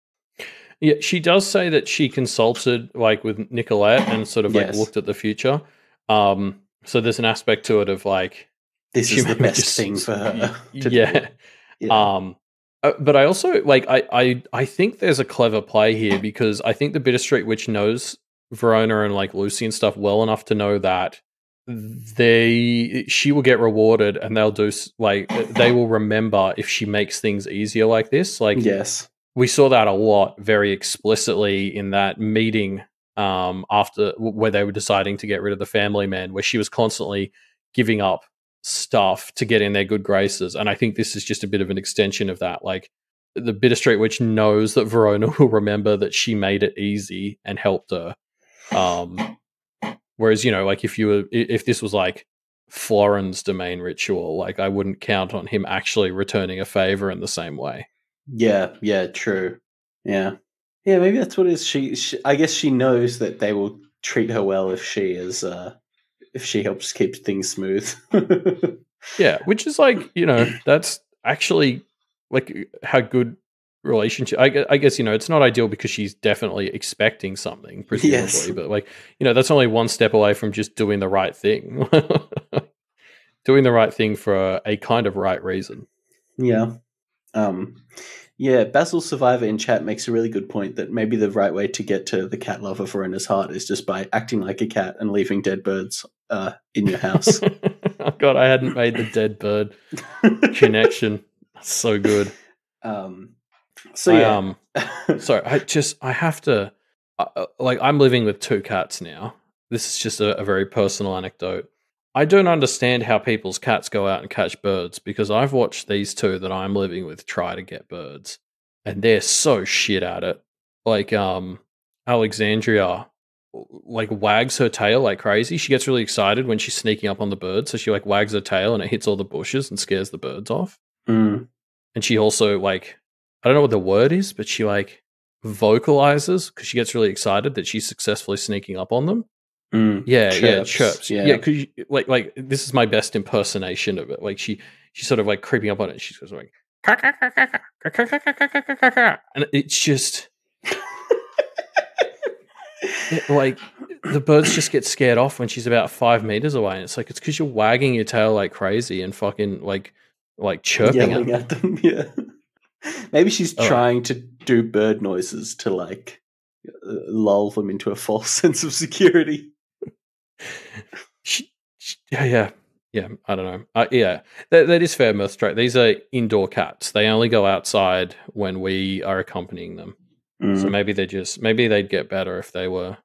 Yeah, she does say that she consulted like with Nicolette and sort of like looked at the future. So there's an aspect to it of like, this is the best thing for her. Yeah. But I also like, I think there's a clever play here because I think the Bittersweet Witch knows Verona and like Lucy and stuff well enough to know that she will get rewarded and they'll do like, they will remember if she makes things easier like this. Like, yes. We saw that a lot very explicitly in that meeting after where they were deciding to get rid of the family man, where she was constantly giving up stuff to get in their good graces. And I think this is just a bit of an extension of that. Like the Bittersweet Witch knows that Verona will remember that she made it easy and helped her. Whereas, like if this was like Florin's domain ritual, like I wouldn't count on him actually returning a favor in the same way. Yeah, true. Yeah, maybe that's what it is. She I guess she knows that they will treat her well if she is if she helps keep things smooth. Yeah, which is like, that's actually like how good relationship. I guess it's not ideal because she's definitely expecting something, presumably, but like, that's only one step away from just doing the right thing. Doing the right thing for a kind of right reason. Yeah. Basil Survivor in chat makes a really good point that maybe the right way to get to the cat lover Verona's heart is just by acting like a cat and leaving dead birds in your house. Oh God, I hadn't made the dead bird connection. That's so good. Sorry, I have to, I'm living with two cats now. This is just a very personal anecdote. I don't understand how people's cats go out and catch birds because I've watched these two that I'm living with try to get birds and they're so shit at it. Like, Alexandria like wags her tail like crazy. She gets really excited when she's sneaking up on the bird. So she like wags her tail and it hits all the bushes and scares the birds off. Mm. And she also like, I don't know what the word is, but she like vocalizes because she gets really excited that she's successfully sneaking up on them. Chirps. Yeah, because like this is my best impersonation of it. Like she's sort of like creeping up on it. She's just like, and it's just like the birds just get scared off when she's about 5 meters away, and it's like it's because you're wagging your tail like crazy and fucking like chirping yelling at them. Yeah, maybe she's trying to do bird noises to like lull them into a false sense of security. Yeah. I don't know. Yeah, that is fair, Mirthstrike. These are indoor cats. They only go outside when we are accompanying them. So maybe they'd get better if they were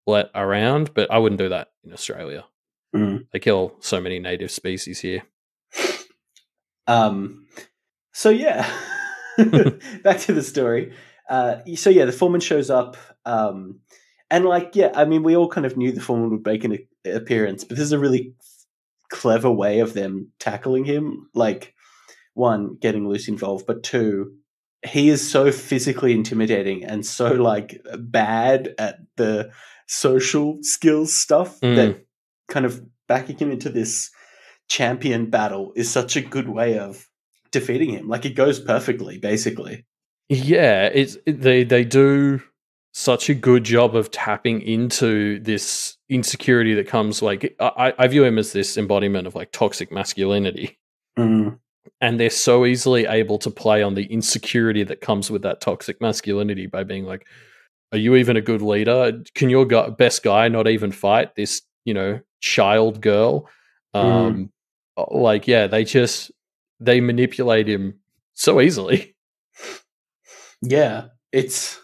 let around, but I wouldn't do that in Australia. They kill so many native species here. So yeah, back to the story. So yeah, the foreman shows up, and like, yeah, I mean, we all kind of knew the foreman would make an appearance, but this is a really clever way of them tackling him. Like, one, getting Lucy involved, but two, he is so physically intimidating and so like bad at the social skills stuff that kind of backing him into this champion battle is such a good way of defeating him. Like, it goes perfectly, basically. Yeah, they do such a good job of tapping into this insecurity that comes, like, I view him as this embodiment of like toxic masculinity. And they're so easily able to play on the insecurity that comes with that toxic masculinity by being like, are you even a good leader? Can your best guy not even fight this, child girl? Like, yeah, they manipulate him so easily. Yeah, it's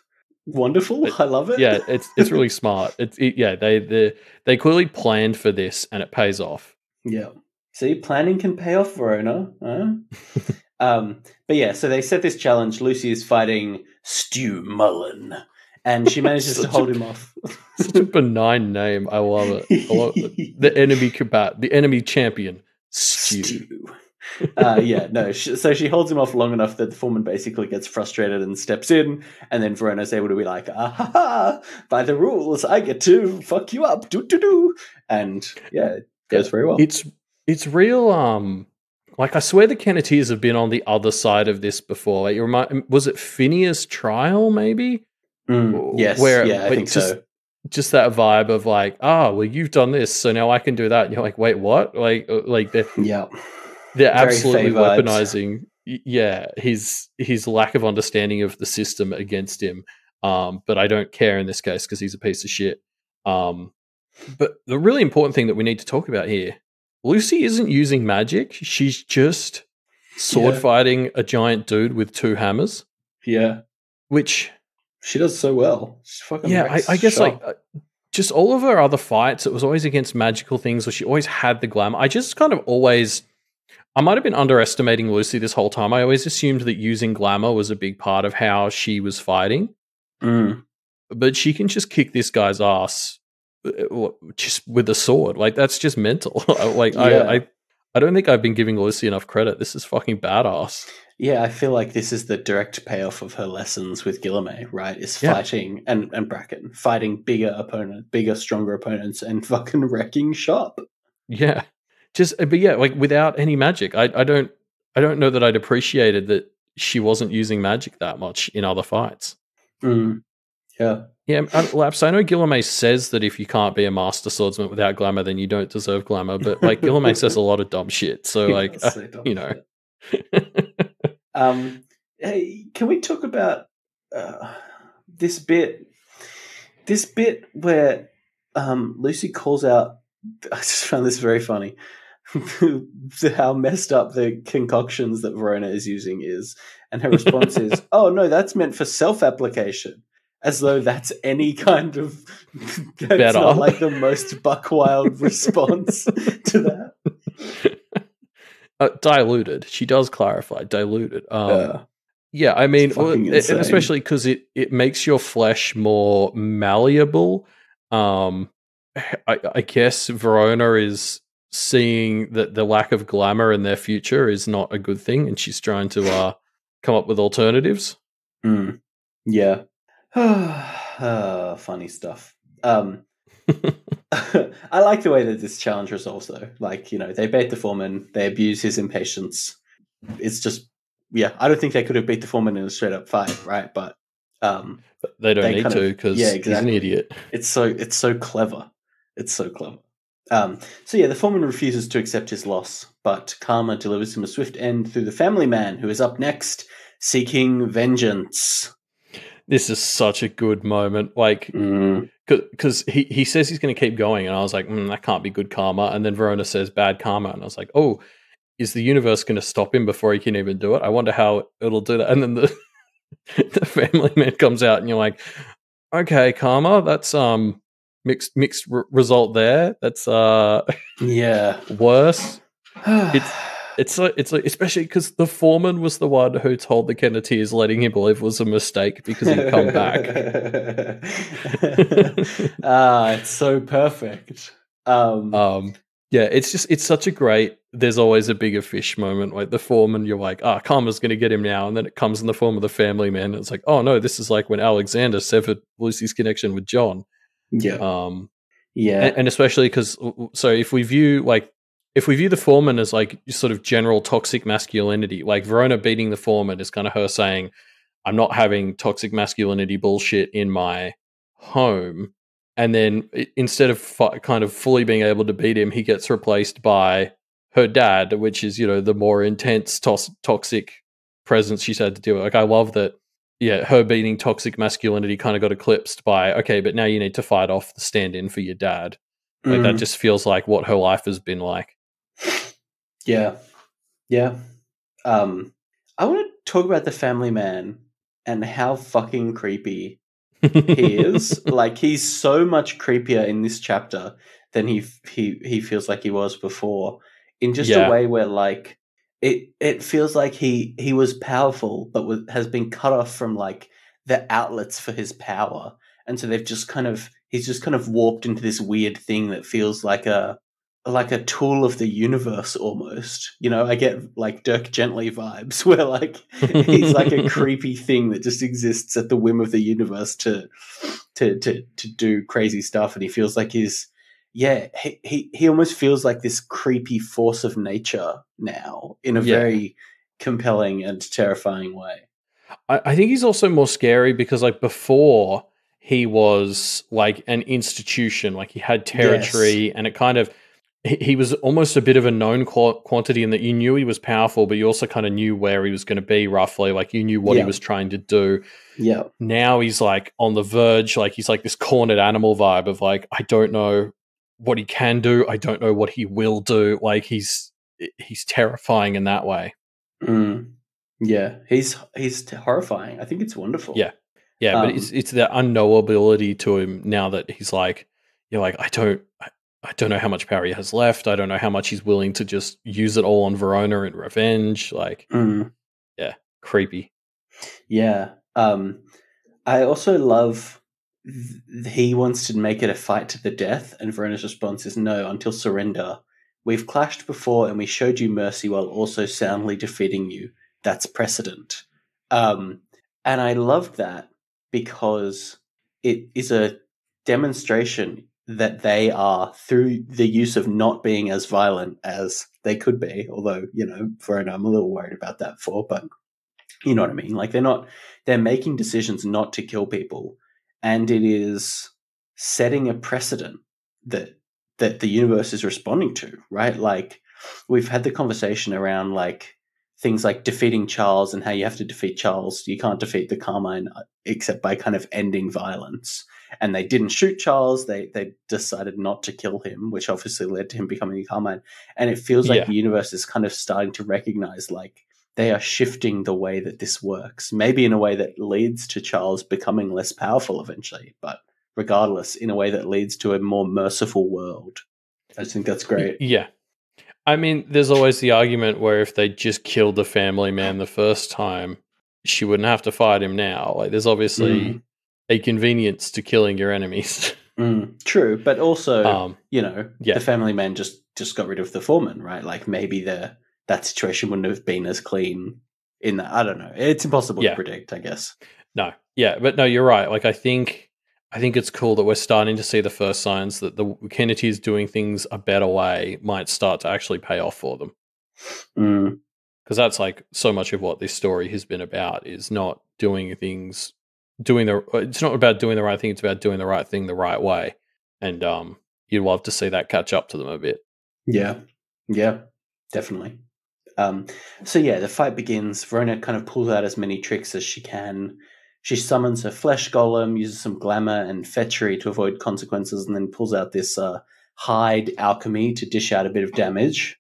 wonderful. I love it. Yeah, it's really smart. They clearly planned for this, and it pays off. Yeah. See, planning can pay off, Verona. Huh? But yeah, so they set this challenge. Lucy is fighting Stu Mullen, and she manages to hold him off. Such a benign name. I love it. The enemy champion, Stu. Yeah, no. So she holds him off long enough that the foreman basically gets frustrated and steps in, and then Verona's able to be like, "Ah, by the rules, I get to fuck you up, do," and yeah, it goes very well. It's real. Like, I swear the Kenneteers have been on the other side of this before. Like, was it Phineas' trial? Maybe. Yes. I think so. Just that vibe of like, well, you've done this, so now I can do that. And you're like, wait, what? Like they're absolutely weaponizing. Yeah, his lack of understanding of the system against him. But I don't care in this case because he's a piece of shit. But the really important thing that we need to talk about here, Lucy isn't using magic. She's just sword fighting a giant dude with 2 hammers. Yeah. Which she does so well. I guess like just all of her other fights, it was always against magical things, or she always had the glamour. I just kind of I might have been underestimating Lucy this whole time. I always assumed that using glamour was a big part of how she was fighting. But she can just kick this guy's ass just with a sword. Like, that's just mental. I don't think I've been giving Lucy enough credit. This is fucking badass. Yeah, I feel like this is the direct payoff of her lessons with Guilherme, right? Is fighting and Bracken, fighting bigger, stronger opponents, and fucking wrecking shop. Yeah, but yeah, like without any magic, I don't know that I'd appreciated that she wasn't using magic that much in other fights. Yeah, Laps, I know Guilherme says that if you can't be a master swordsman without glamour, then you don't deserve glamour, but like Guilherme says a lot of dumb shit. So like, Hey, can we talk about this bit where Lucy calls out, I just found this very funny, how messed up the concoctions that Verona is using is, and her response is, "Oh no, that's meant for self-application." As though that's any kind of that's not like the most buck wild response to that. Diluted. She does clarify diluted. Yeah, I mean, especially because it makes your flesh more malleable. I guess Verona is seeing that the lack of glamour in their future is not a good thing, and she's trying to come up with alternatives. Yeah. Funny stuff. I like the way that this challenge resolves, though. Like, they bait the foreman, they abuse his impatience. It's just, I don't think they could have beat the foreman in a straight up fight, right? But They don't need to because he's an idiot. It's so clever. It's so clever. So yeah, the foreman refuses to accept his loss, but karma delivers him a swift end through the family man, who is up next, seeking vengeance. This is such a good moment, like, because he says he's going to keep going, and I was like, that can't be good karma. And then Verona says bad karma, and I was like, oh, is the universe going to stop him before he can even do it? I wonder how it'll do that. And then the family man comes out, and you're like, okay, karma, that's mixed result there. That's yeah, worse. It's like especially because the foreman was the one who told the Kenneteers letting him live was a mistake because he'd come back. It's so perfect. Yeah, it's such a great. There's always a bigger fish moment. Like the foreman, you're like, karma's going to get him now, and then it comes in the form of the family man. And it's like, oh no, this is like when Alexander severed Lucy's connection with John. Yeah. Yeah, and especially because if we view the foreman as like sort of general toxic masculinity, like Verona beating the foreman is kind of her saying, I'm not having toxic masculinity bullshit in my home. And then instead of kind of fully being able to beat him, he gets replaced by her dad, which is, the more intense toxic presence she's had to deal with. Like, I love that, her beating toxic masculinity kind of got eclipsed by, okay, but now you need to fight off the stand-in for your dad. Like, that just feels like what her life has been like. Yeah. Yeah. I want to talk about the family man and how fucking creepy he is. Like, he's so much creepier in this chapter than he feels like he was before, in just a way where, like, it feels like he was powerful but has been cut off from, like, the outlets for his power, and so he's just kind of warped into this weird thing that feels like a tool of the universe almost. I get like Dirk Gently vibes where like he's like a creepy thing that just exists at the whim of the universe to do crazy stuff, and he feels like he almost feels like this creepy force of nature now in a very compelling and terrifying way. I think he's also more scary because like before he was like an institution, like he had territory, and it kind of he was almost a bit of a known quantity in that you knew he was powerful, but you also kind of knew where he was going to be roughly. Like you knew what he was trying to do. Yeah. Now he's like on the verge, like he's like this cornered animal vibe of like, I don't know what he can do. I don't know what he will do. Like he's terrifying in that way. Yeah. He's horrifying. I think it's wonderful. Yeah. Yeah. But it's the unknowability to him now that he's like, you're like, I don't know how much power he has left. I don't know how much he's willing to just use it all on Verona in revenge. Like, yeah, creepy. Yeah. I also love he wants to make it a fight to the death, and Verona's response is no, until surrender. We've clashed before, and we showed you mercy while also soundly defeating you. That's precedent. And I loved that because it is a demonstration that they are, through the use of not being as violent as they could be, although, Verona, I'm a little worried about that but you know what I mean? Like they're making decisions not to kill people, and it is setting a precedent that the universe is responding to, right? Like we've had the conversation around like things like defeating Charles and how you have to defeat Charles. You can't defeat the Carmine except by kind of ending violence. And they didn't shoot Charles. They decided not to kill him, which obviously led to him becoming a Carmine. And it feels like the universe is kind of starting to recognize like they are shifting the way that this works, maybe in a way that leads to Charles becoming less powerful eventually, but regardless, in a way that leads to a more merciful world. I just think that's great. Yeah. I mean, there's always the argument where if they just killed the family man the first time, she wouldn't have to fight him now. Like, there's obviously a convenience to killing your enemies. True, but also, the family man just got rid of the foreman, right? Like, maybe that situation wouldn't have been as clean in that. I don't know. It's impossible to predict, I guess. No. Yeah, but no, you're right. Like, I think it's cool that we're starting to see the first signs that the Kenneteers doing things a better way might start to actually pay off for them. Because that's like so much of what this story has been about, is not doing things it's not about doing the right thing, it's about doing the right thing the right way. And you'd love to see that catch up to them a bit. Yeah, definitely. So yeah, the fight begins. Verona kind of pulls out as many tricks as she can. She summons her flesh golem, uses some glamour and fetchery to avoid consequences, and then pulls out this hide alchemy to dish out a bit of damage.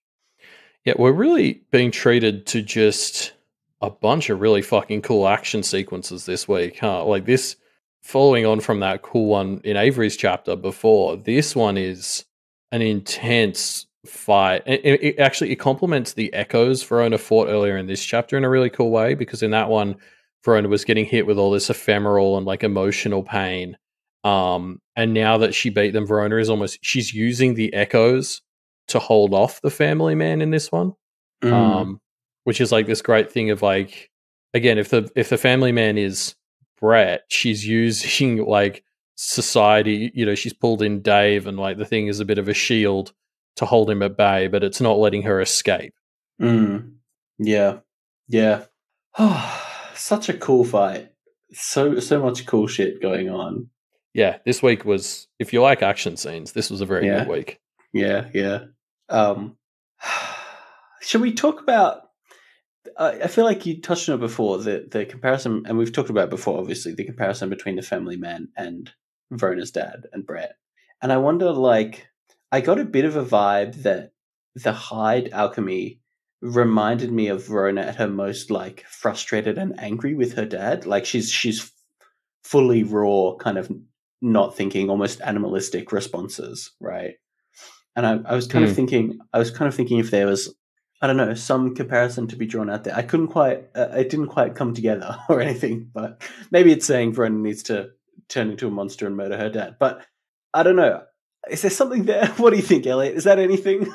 Yeah, we're really being treated to just a bunch of really fucking cool action sequences this week, huh? Like this, following on from that cool one in Avery's chapter before, this one is an intense fight. It actually complements the echoes Verona fought earlier in this chapter in a really cool way, because in that one, Verona was getting hit with all this ephemeral and like emotional pain. And now that she beat them, Verona is she's using the echoes to hold off the family man in this one. Which is like this great thing of like, again, if the family man is Brett, she's using like society, she's pulled in Dave, and like the thing is a bit of a shield to hold him at bay, but it's not letting her escape. Yeah. Such a cool fight. So much cool shit going on. Yeah, this week was, if you like action scenes, this was a very good week. Yeah. Should we talk about, I feel like you touched on it before, the comparison, and we've talked about it before, obviously, the comparison between the family man and Verona's dad and Brett. And I wonder, like, I got a bit of a vibe that the hide alchemy reminded me of Verona at her most, like, frustrated and angry with her dad. Like, she's fully raw, kind of not thinking, almost animalistic responses, right? And I was kind of thinking if there was, I don't know, some comparison to be drawn out there. I couldn't quite, it didn't quite come together or anything, but maybe it's saying Verona needs to turn into a monster and murder her dad. But I don't know. Is there something there? What do you think, Elliot? Is that anything?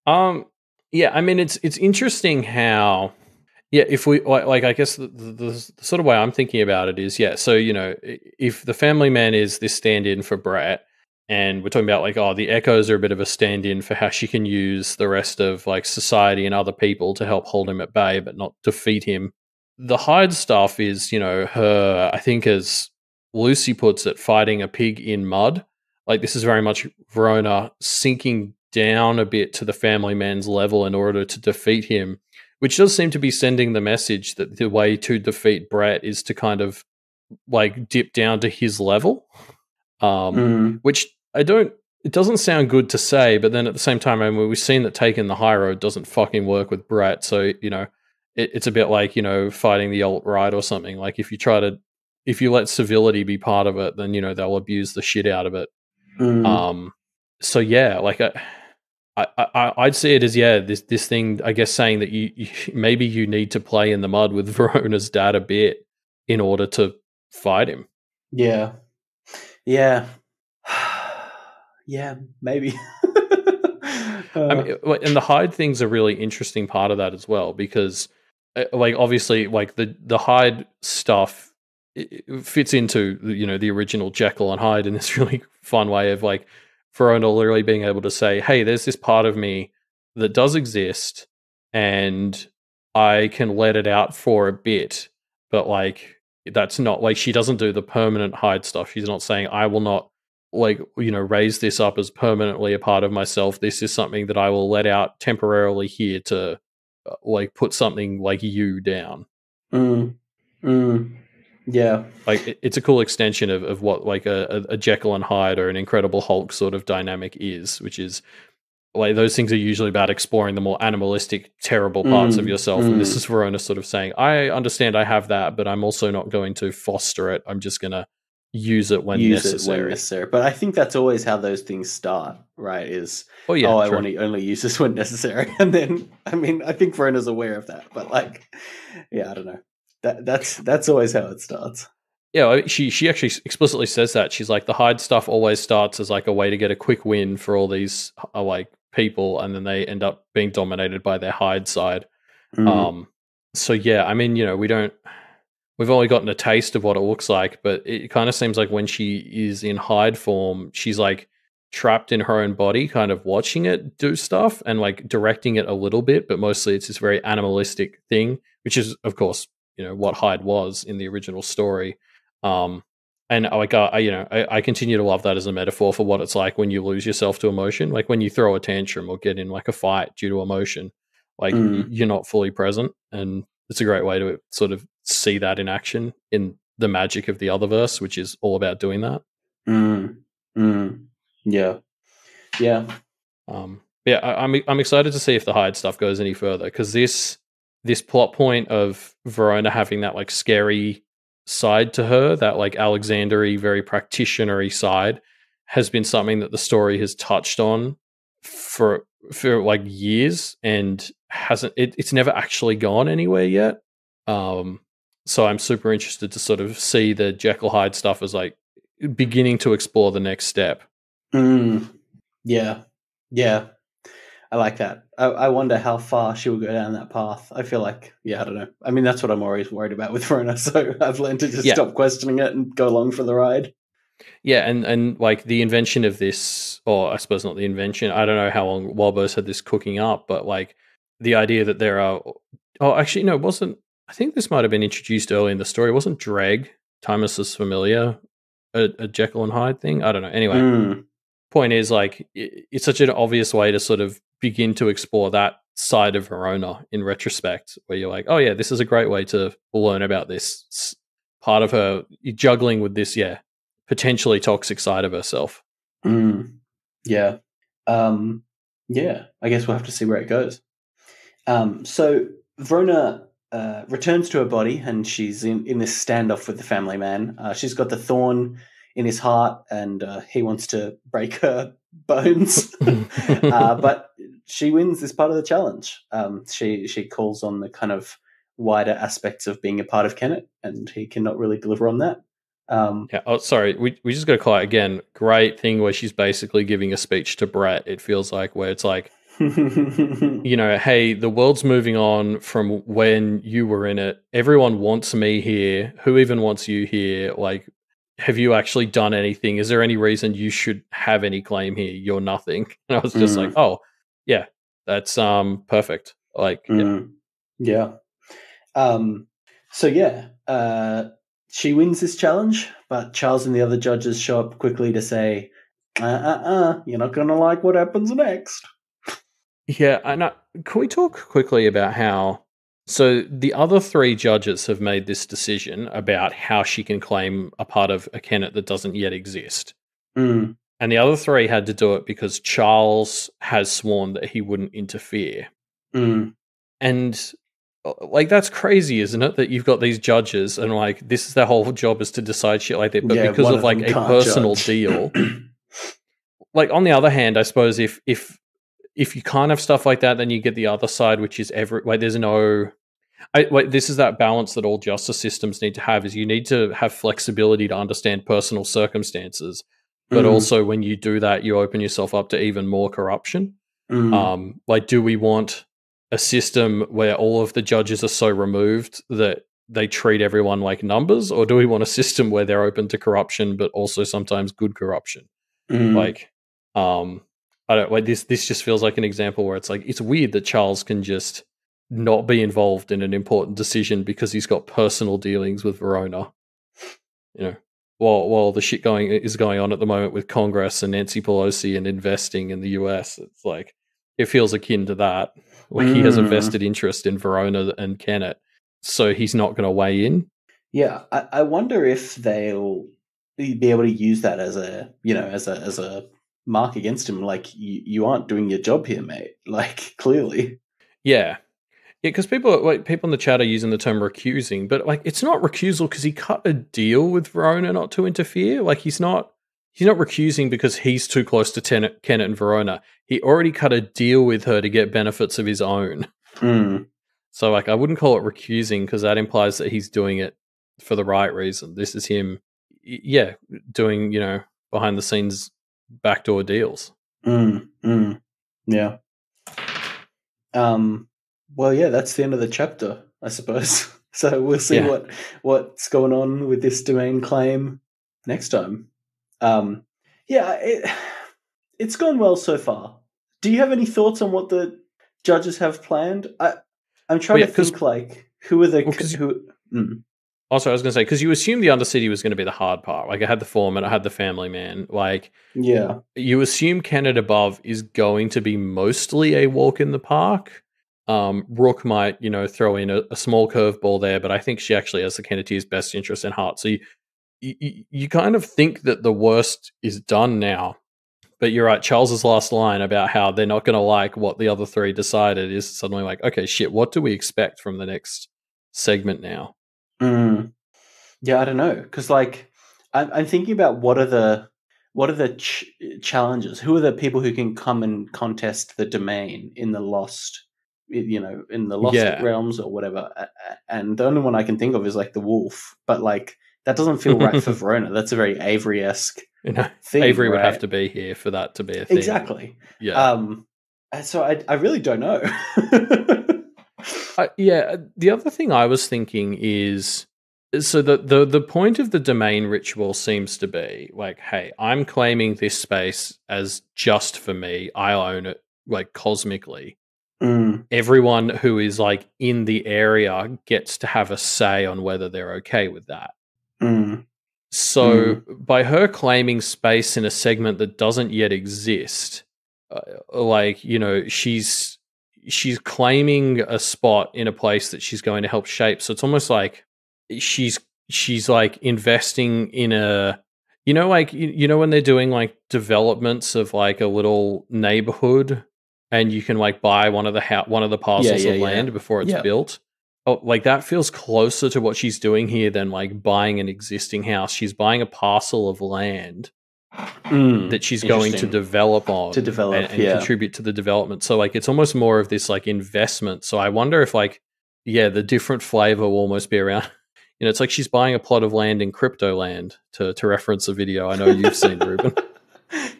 Yeah, I mean, it's interesting how, if we, like I guess the sort of way I'm thinking about it is, so, if the family man is this stand-in for Brett, and we're talking about like, the echoes are a bit of a stand-in for how she can use the rest of like society and other people to help hold him at bay, but not defeat him. The hide stuff is, her, I think as Lucy puts it, fighting a pig in mud. Like this is very much Verona sinking down a bit to the family man's level in order to defeat him, which does seem to be sending the message that the way to defeat Brett is to kind of like dip down to his level. Which it doesn't sound good to say, but then at the same time, I mean, we've seen that taking the high road doesn't fucking work with Brett. So, it's a bit like, fighting the alt-right or something. Like if you let civility be part of it, then, they'll abuse the shit out of it. So yeah, like I'd see it as, this thing, I guess, saying that you maybe you need to play in the mud with Verona's dad a bit in order to fight him. Yeah, maybe. I mean, and the hide thing's a really interesting part of that as well, because like obviously like the hide stuff it fits into the original Jekyll and Hyde in this really fun way of like Verona literally being able to say, hey, there's this part of me that does exist and I can let it out for a bit, but like that's not like, she doesn't do the permanent hide stuff. She's not saying I will not like raise this up as permanently a part of myself. This is something that I will let out temporarily here to like put something like you down. Yeah, like it's a cool extension of what like a Jekyll and Hyde or an Incredible Hulk sort of dynamic is, which is like those things are usually about exploring the more animalistic, terrible parts of yourself. And this is Verona sort of saying, I understand I have that, but I'm also not going to foster it. I'm just going to use it when necessary. But I think that's always how those things start, right? Is, I want to only use this when necessary. And then, I mean, I think Verona's aware of that. But like, yeah, I don't know. That's always how it starts. Yeah, she actually explicitly says that. She's like, the hide stuff always starts as like a way to get a quick win for all these like people, and then they end up being dominated by their hide side. So yeah, I mean, we've only gotten a taste of what it looks like, but it kind of seems like when she is in hide form, she's like trapped in her own body, kind of watching it do stuff and like directing it a little bit, but mostly it's this very animalistic thing, which is of course what Hyde was in the original story. And like I continue to love that as a metaphor for what it's like when you lose yourself to emotion, like when you throw a tantrum or get in like a fight due to emotion, like you're not fully present, and it's a great way to sort of see that in action in the magic of the Otherverse, which is all about doing that. Yeah. I'm excited to see if the Hyde stuff goes any further, because this plot point of Verona having that like scary side to her, that like Alexander-y, very practitioner-y side, has been something that the story has touched on for like years, and it's never actually gone anywhere yet. So I'm super interested to sort of see the Jekyll Hyde stuff as like beginning to explore the next step. Yeah. I like that. I wonder how far she will go down that path. I feel like, I don't know. I mean, that's what I'm always worried about with Verona, so I've learned to just stop questioning it and go along for the ride. Yeah, and like the invention of this, or I suppose not the invention, I don't know how long Walbo's had this cooking up, but like the idea that there are... Oh, actually, no, it wasn't... I think this might have been introduced early in the story. It wasn't Dreg, Timus's familiar, a Jekyll and Hyde thing? I don't know. Anyway, point is, like, it's such an obvious way to sort of begin to explore that side of Verona in retrospect, where you're like, oh yeah, this is a great way to learn about this part of her juggling with this, potentially toxic side of herself. Yeah. I guess we'll have to see where it goes. So Verona returns to her body, and she's in this standoff with the family man. She's got the thorn in his heart, and he wants to break her bones. But she wins this part of the challenge. She calls on the kind of wider aspects of being a part of Kennet, and he cannot really deliver on that. Sorry, we just got to call it again. Great thing where she's basically giving a speech to Brett, it feels like, where it's like, hey, the world's moving on from when you were in it. Everyone wants me here. Who even wants you here? Like, have you actually done anything? Is there any reason you should have any claim here? You're nothing. And I was just like, oh, yeah, that's perfect. Like, she wins this challenge, but Charles and the other judges show up quickly to say, you're not going to like what happens next. Yeah, and can we talk quickly about how... So the other three judges have made this decision about how she can claim a part of a Kennet that doesn't yet exist. And the other three had to do it because Charles has sworn that he wouldn't interfere. And like, that's crazy, isn't it? That you've got these judges and like this is their whole job, is to decide shit like that, but because of like a personal deal. Like, on the other hand, I suppose if you can't have stuff like that, then you get the other side, which is there's no... this is that balance that all justice systems need to have, is you need to have flexibility to understand personal circumstances, but also when you do that, you open yourself up to even more corruption. Like, do we want a system where all of the judges are so removed that they treat everyone like numbers, or do we want a system where they're open to corruption, but also sometimes good corruption? Like, I don't like this. This just feels like an example where it's like, it's weird that Charles can just not be involved in an important decision because he's got personal dealings with Verona. While the shit is going on at the moment with Congress and Nancy Pelosi and investing in the US, it's like, it feels akin to that. Like, he has a vested interest in Verona and Kennet, so he's not going to weigh in. Yeah, I wonder if they'll be able to use that as a mark against him. Like, you aren't doing your job here, mate. Like, clearly. Yeah, because people in the chat are using the term recusing, but like, it's not recusal because he cut a deal with Verona not to interfere. Like, he's not recusing because he's too close to Kennet and Verona. He already cut a deal with her to get benefits of his own. So like, I wouldn't call it recusing because that implies that he's doing it for the right reason. This is him, doing, behind the scenes backdoor deals. Yeah. Well, yeah, that's the end of the chapter, I suppose. So we'll see what's going on with this domain claim next time. It's gone well so far. Do you have any thoughts on what the judges have planned? I'm trying to think, like, who are the... Also, I was going to say, because you assume the Undercity was going to be the hard part. Like, I had the foreman, I had the family man. Like, yeah, you assume Kennet above is going to be mostly a walk in the park. Rook might, throw in a small curveball there, but I think she actually has the Kennetier's best interest in heart. So you kind of think that the worst is done now. But you're right, Charles's last line about how they're not going to like what the other three decided is suddenly like, okay, shit, what do we expect from the next segment now? Yeah, I don't know, because like I'm thinking about what are the challenges? Who are the people who can come and contest the domain in the Lost, in the Lost realms or whatever? And the only one I can think of is like the Wolf, but like that doesn't feel right for Verona. That's a very Avery-esque thing. Avery would right? have to be here for that to be a thing. Exactly. Yeah. So I really don't know. The other thing I was thinking is, so the point of the domain ritual seems to be like, hey, I'm claiming this space as just for me. I own it, like, cosmically. Everyone who is like in the area gets to have a say on whether they're okay with that. So by her claiming space in a segment that doesn't yet exist, she's claiming a spot in a place that she's going to help shape. So it's almost like she's like investing in a, when they're doing like developments of like a little neighborhood, and you can like buy one of the parcels of land before it's built. Oh, like that feels closer to what she's doing here than like buying an existing house. She's buying a parcel of land that she's going to develop on and contribute to the development. So like it's almost more of this like investment. So I wonder if like, the different flavor will almost be around. It's like she's buying a plot of land in crypto land, to reference a video I know you've seen, Ruben.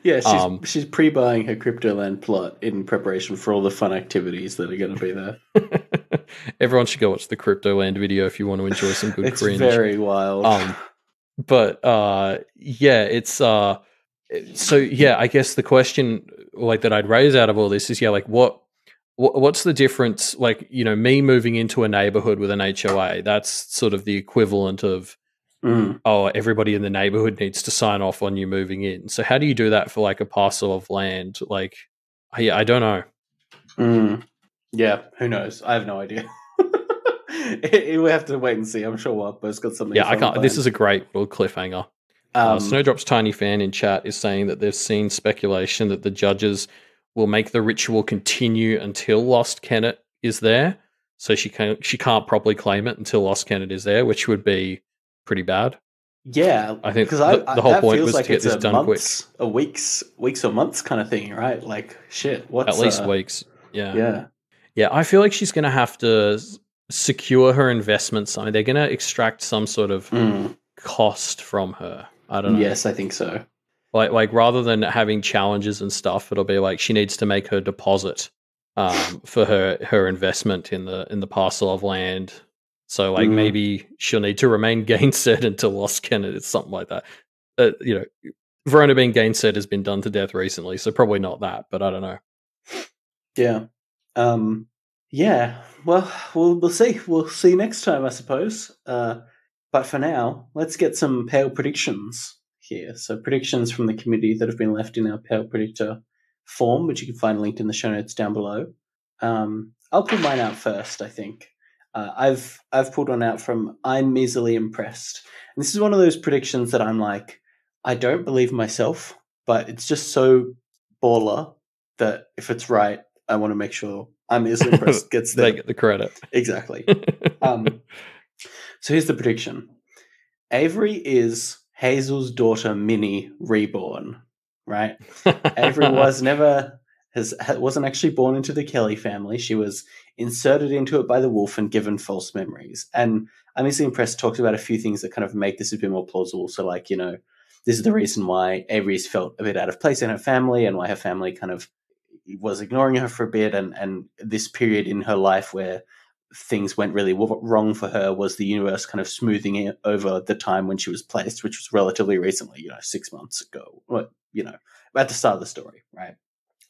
Yeah, she's pre-buying her crypto land plot in preparation for all the fun activities that are going to be there. Everyone should go watch the crypto land video if you want to enjoy some good cringe. It's very wild. It's so I guess the question like that I'd raise out of all this is like what's the difference? Like, me moving into a neighborhood with an HOA, that's sort of the equivalent of everybody in the neighborhood needs to sign off on you moving in. So how do you do that for like a parcel of land? Like, I don't know. Yeah, who knows? I have no idea. We have to wait and see. I'm sure Wappo's got something. Yeah, I can't. This is a great little cliffhanger. Snowdrop's Tiny Fan in chat is saying that they've seen speculation that the judges will make the ritual continue until Lost Kennet is there. So she can't properly claim it until Lost Kennet is there, which would be pretty bad. Yeah, I think the whole point was like to get this done quick. A weeks or months kind of thing, right? Like shit. At least weeks. Yeah. I feel like she's going to have to secure her investments. I mean, they're going to extract some sort of cost from her. I don't know. Yes, I think so. Like rather than having challenges and stuff, it'll be like she needs to make her deposit for her investment in the parcel of land. So like maybe she'll need to remain gainsaid until Lost Kennet. It's something like that. Verona being gainsaid has been done to death recently, so probably not that, but I don't know. Yeah. Well, we'll see. We'll see next time, I suppose. But for now, let's get some Pale predictions here. So predictions from the committee that have been left in our Pale Predictor form, which you can find linked in the show notes down below. I'll pull mine out first, I think. I've pulled one out from I'm Measly Impressed. And this is one of those predictions that I'm like, I don't believe myself, but it's just so baller that if it's right, I want to make sure I'm Measly Impressed gets they get the credit. Exactly. So here's the prediction. Avery is Hazel's daughter Minnie reborn, right? Avery wasn't actually born into the Kelly family. She was inserted into it by the wolf and given false memories. And I'm Measly Impressed talks about a few things that kind of make this a bit more plausible. So like, this is the reason why Avery's felt a bit out of place in her family and why her family kind of was ignoring her for a bit. And this period in her life where things went really wrong for her was the universe kind of smoothing it over the time when she was placed, which was relatively recently, 6 months ago, at the start of the story, right?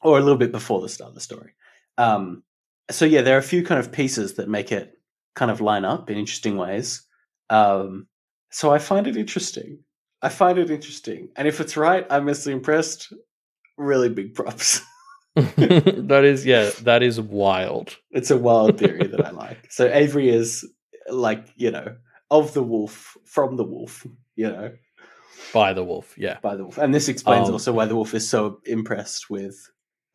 Or a little bit before the start of the story. So there are a few kind of pieces that make it kind of line up in interesting ways. So I find it interesting. And if it's right, I'm mostly impressed. Really big props. That is wild. It's a wild theory that I like. So Avery is like, of the wolf, from the wolf, By the wolf, yeah. By the wolf. And this explains also why the wolf is so impressed with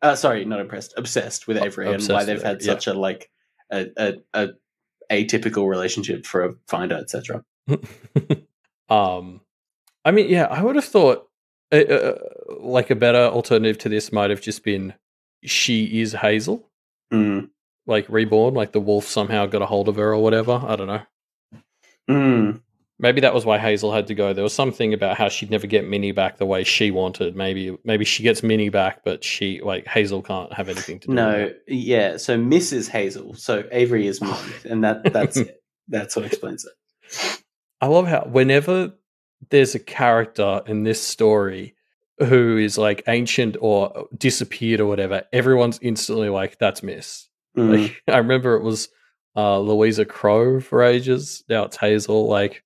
obsessed with Avery, and why they've had such a atypical relationship for a finder, etc. I mean, yeah, I would have thought like a better alternative to this might have just been she is Hazel, like reborn, like the wolf somehow got a hold of her or whatever. I don't know. Maybe that was why Hazel had to go. There was something about how she'd never get Minnie back the way she wanted. Maybe she gets Minnie back, but she Hazel can't have anything to do with it. Yeah. So Mrs. Hazel. So Avery is Minnie, and that's it. That's what explains it. I love how whenever there's a character in this story who is like ancient or disappeared or whatever, everyone's instantly like, that's Miss. Like, I remember it was Louisa Crow for ages. Now it's Hazel. Like,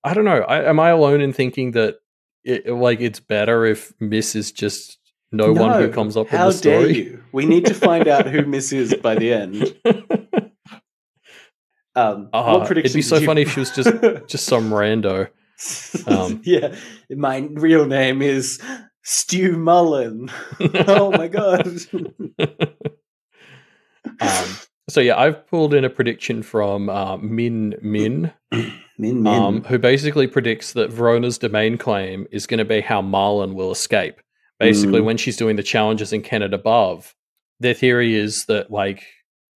I don't know. Am I alone in thinking that it's better if Miss is just no one who comes up with the story? How dare you? We need to find out who Miss is by the end. What predictions? It'd be so funny if she was just some rando. Yeah, my real name is Stu Mullen. Oh my god. So yeah, I've pulled in a prediction from Min, who basically predicts that Verona's domain claim is going to be how Marlon will escape. Basically, when she's doing the challenges in Kennet above, their theory is that like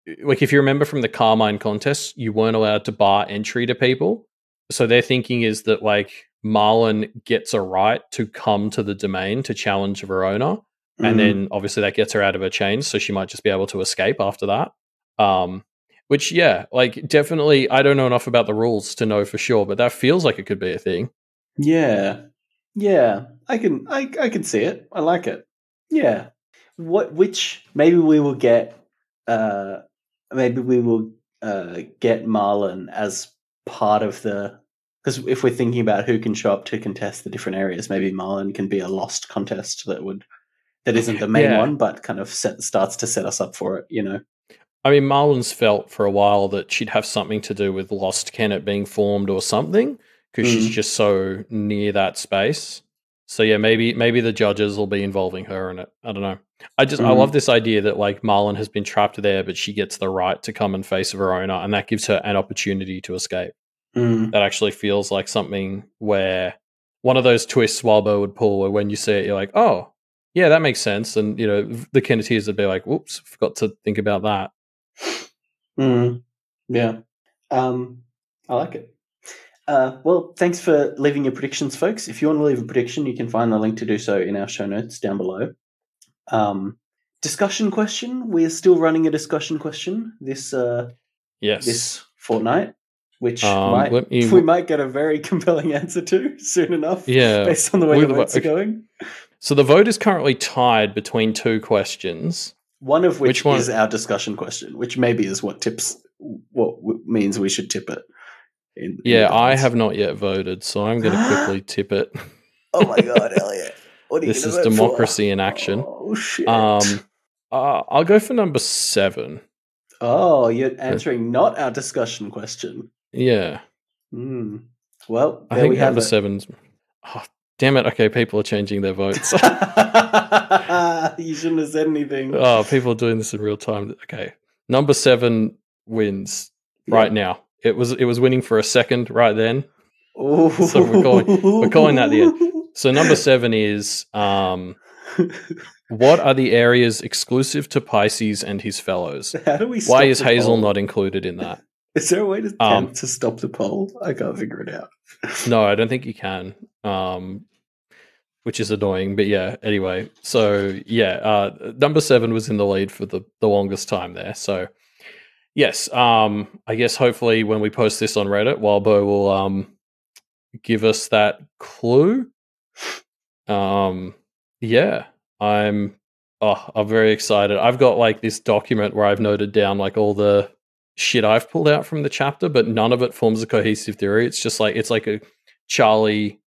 if you remember from the Carmine contest, you weren't allowed to bar entry to people. So their thinking is that like Marlon gets a right to come to the domain to challenge Verona, and then obviously that gets her out of her chains, so she might just be able to escape after that. Which like definitely, I don't know enough about the rules to know for sure, but that feels like it could be a thing. Yeah, I can see it. I like it. Yeah, which maybe we will get. Maybe we will get Marlon as part of the. Because if we're thinking about who can show up to contest the different areas, maybe Marlon can be a lost contest that isn't the main one, but kind of starts to set us up for it, I mean, Marlon's felt for a while that she'd have something to do with Lost Kennet being formed or something, because she's just so near that space. So yeah, maybe the judges will be involving her in it. I don't know. I love this idea that like Marlon has been trapped there, but she gets the right to come and face Verona, and that gives her an opportunity to escape. That actually feels like something where one of those twists Walbo would pull, where when you see it, you're like, oh, yeah, that makes sense. And, the Kenneteers would be like, whoops, forgot to think about that. Yeah. I like it. Well, thanks for leaving your predictions, folks. If you want to leave a prediction, you can find the link to do so in our show notes down below. Discussion question. We're still running a discussion question this fortnight, which we might get a very compelling answer to soon enough, based on the way the votes are going. So the vote is currently tied between two questions. One of which is our discussion question, which maybe is what means we should tip it. I have not yet voted, so I'm going to quickly tip it. Oh my god, Elliot. What are you This is democracy in action. Oh, shit. I'll go for number 7. Oh, you're answering not our discussion question. Yeah. Well, I think number 7's... Oh, damn it. Okay, people are changing their votes. You shouldn't have said anything. Oh, people are doing this in real time. Okay. Number 7 wins right now. It was winning for a second right then. Ooh. So we're calling that the end. So number 7 is what are the areas exclusive to Pisces and his fellows? How do we stop Why is Hazel not included in that? Is there a way to stop the poll? I can't figure it out. No, I don't think you can. Which is annoying, but yeah, anyway. So yeah, number 7 was in the lead for the longest time there. So yes, I guess hopefully when we post this on Reddit, Walbo will give us that clue. Yeah, I'm very excited. I've got like this document where I've noted down like all the shit I've pulled out from the chapter, but none of it forms a cohesive theory. It's just like, it's like a Charlie,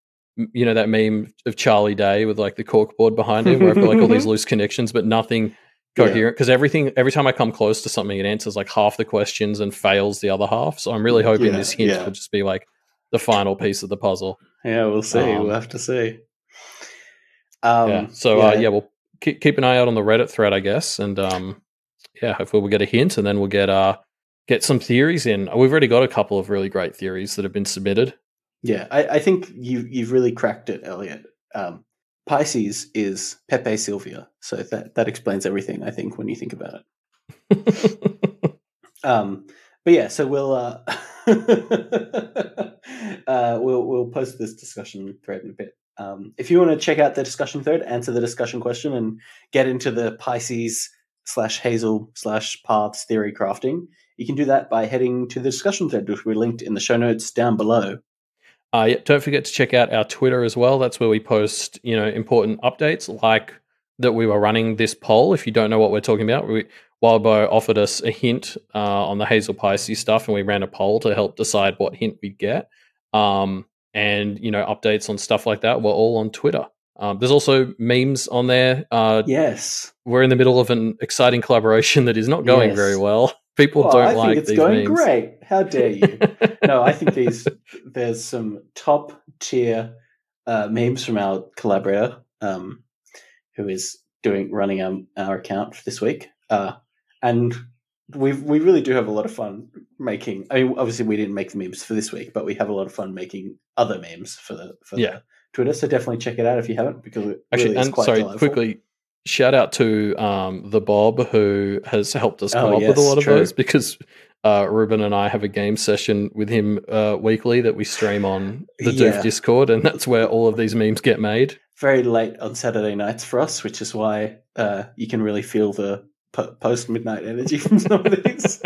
you know, that meme of Charlie Day with like the corkboard behind him, where I've got like all these loose connections, but nothing coherent. Because every time I come close to something, it answers like half the questions and fails the other half. So I'm really hoping this hint will just be like the final piece of the puzzle. Yeah, we'll see. We'll have to see. We'll keep an eye out on the Reddit thread, I guess, and hopefully we'll get a hint, and then we'll get some theories in. We've already got a couple of really great theories that have been submitted. Yeah, I think you've really cracked it, Elliot. Pisces is Pepe Sylvia, so that explains everything, I think, when you think about it. But yeah, so we'll we'll post this discussion thread in a bit. If you want to check out the discussion thread, answer the discussion question, and get into the Pisces /Hazel/Paths theory crafting, you can do that by heading to the discussion thread, which we linked in the show notes down below. Don't forget to check out our Twitter as well. That's where we post, important updates, like that we were running this poll. If you don't know what we're talking about, Wildbow offered us a hint on the Hazel Pisces stuff, and we ran a poll to help decide what hint we'd get. And updates on stuff like that were all on Twitter. There's also memes on there. Yes, we're in the middle of an exciting collaboration that is not going very well. People don't like these memes. I think it's going great. How dare you? No, I think there's some top tier memes from our collaborator who is running our account for this week, and we really do have a lot of fun making. I mean, obviously we didn't make the memes for this week, but we have a lot of fun making other memes for the Twitter. So definitely check it out if you haven't, because it really is quite delightful. Quickly, shout out to the Bob who has helped us come up with a lot of those, because Ruben and I have a game session with him weekly that we stream on the Doof Discord, and that's where all of these memes get made. Very late on Saturday nights for us, which is why you can really feel the post-midnight energy from some of these.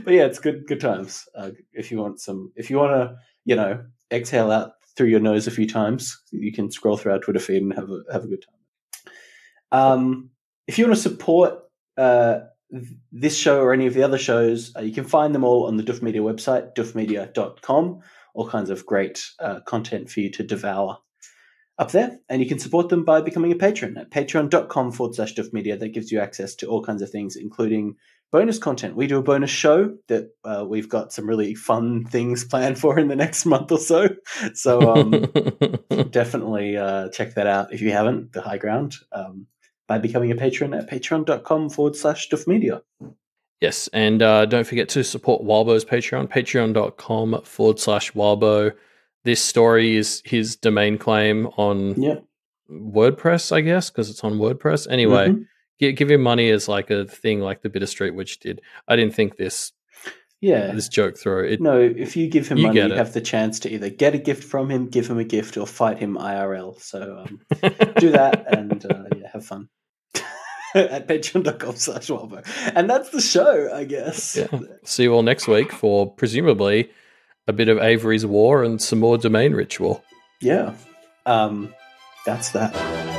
But yeah, it's good times. If you want to, exhale out through your nose a few times, you can scroll through our Twitter feed and have a good time. If you want to support this show or any of the other shows, you can find them all on the Doof Media website, doofmedia.com. All kinds of great content for you to devour up there. And you can support them by becoming a patron at patreon.com/doofmedia. That gives you access to all kinds of things, including bonus content. We do a bonus show that we've got some really fun things planned for in the next month or so. So definitely check that out if you haven't, The High Ground, by becoming a patron at patreon.com/doofmedia. Yes, and don't forget to support Wildbow's Patreon, patreon.com/Wildbow. This story is his domain claim on WordPress, I guess, because it's on WordPress. Anyway, give him money as like a thing like the Bittersweet Witch did. I didn't think this joke through. If you give him money, you have the chance to either get a gift from him, give him a gift, or fight him IRL. So do that and have fun. At patreon.com/Wildbow. And that's the show, I guess. Yeah. See you all next week for presumably a bit of Avery's War and some more domain ritual. Yeah. That's that.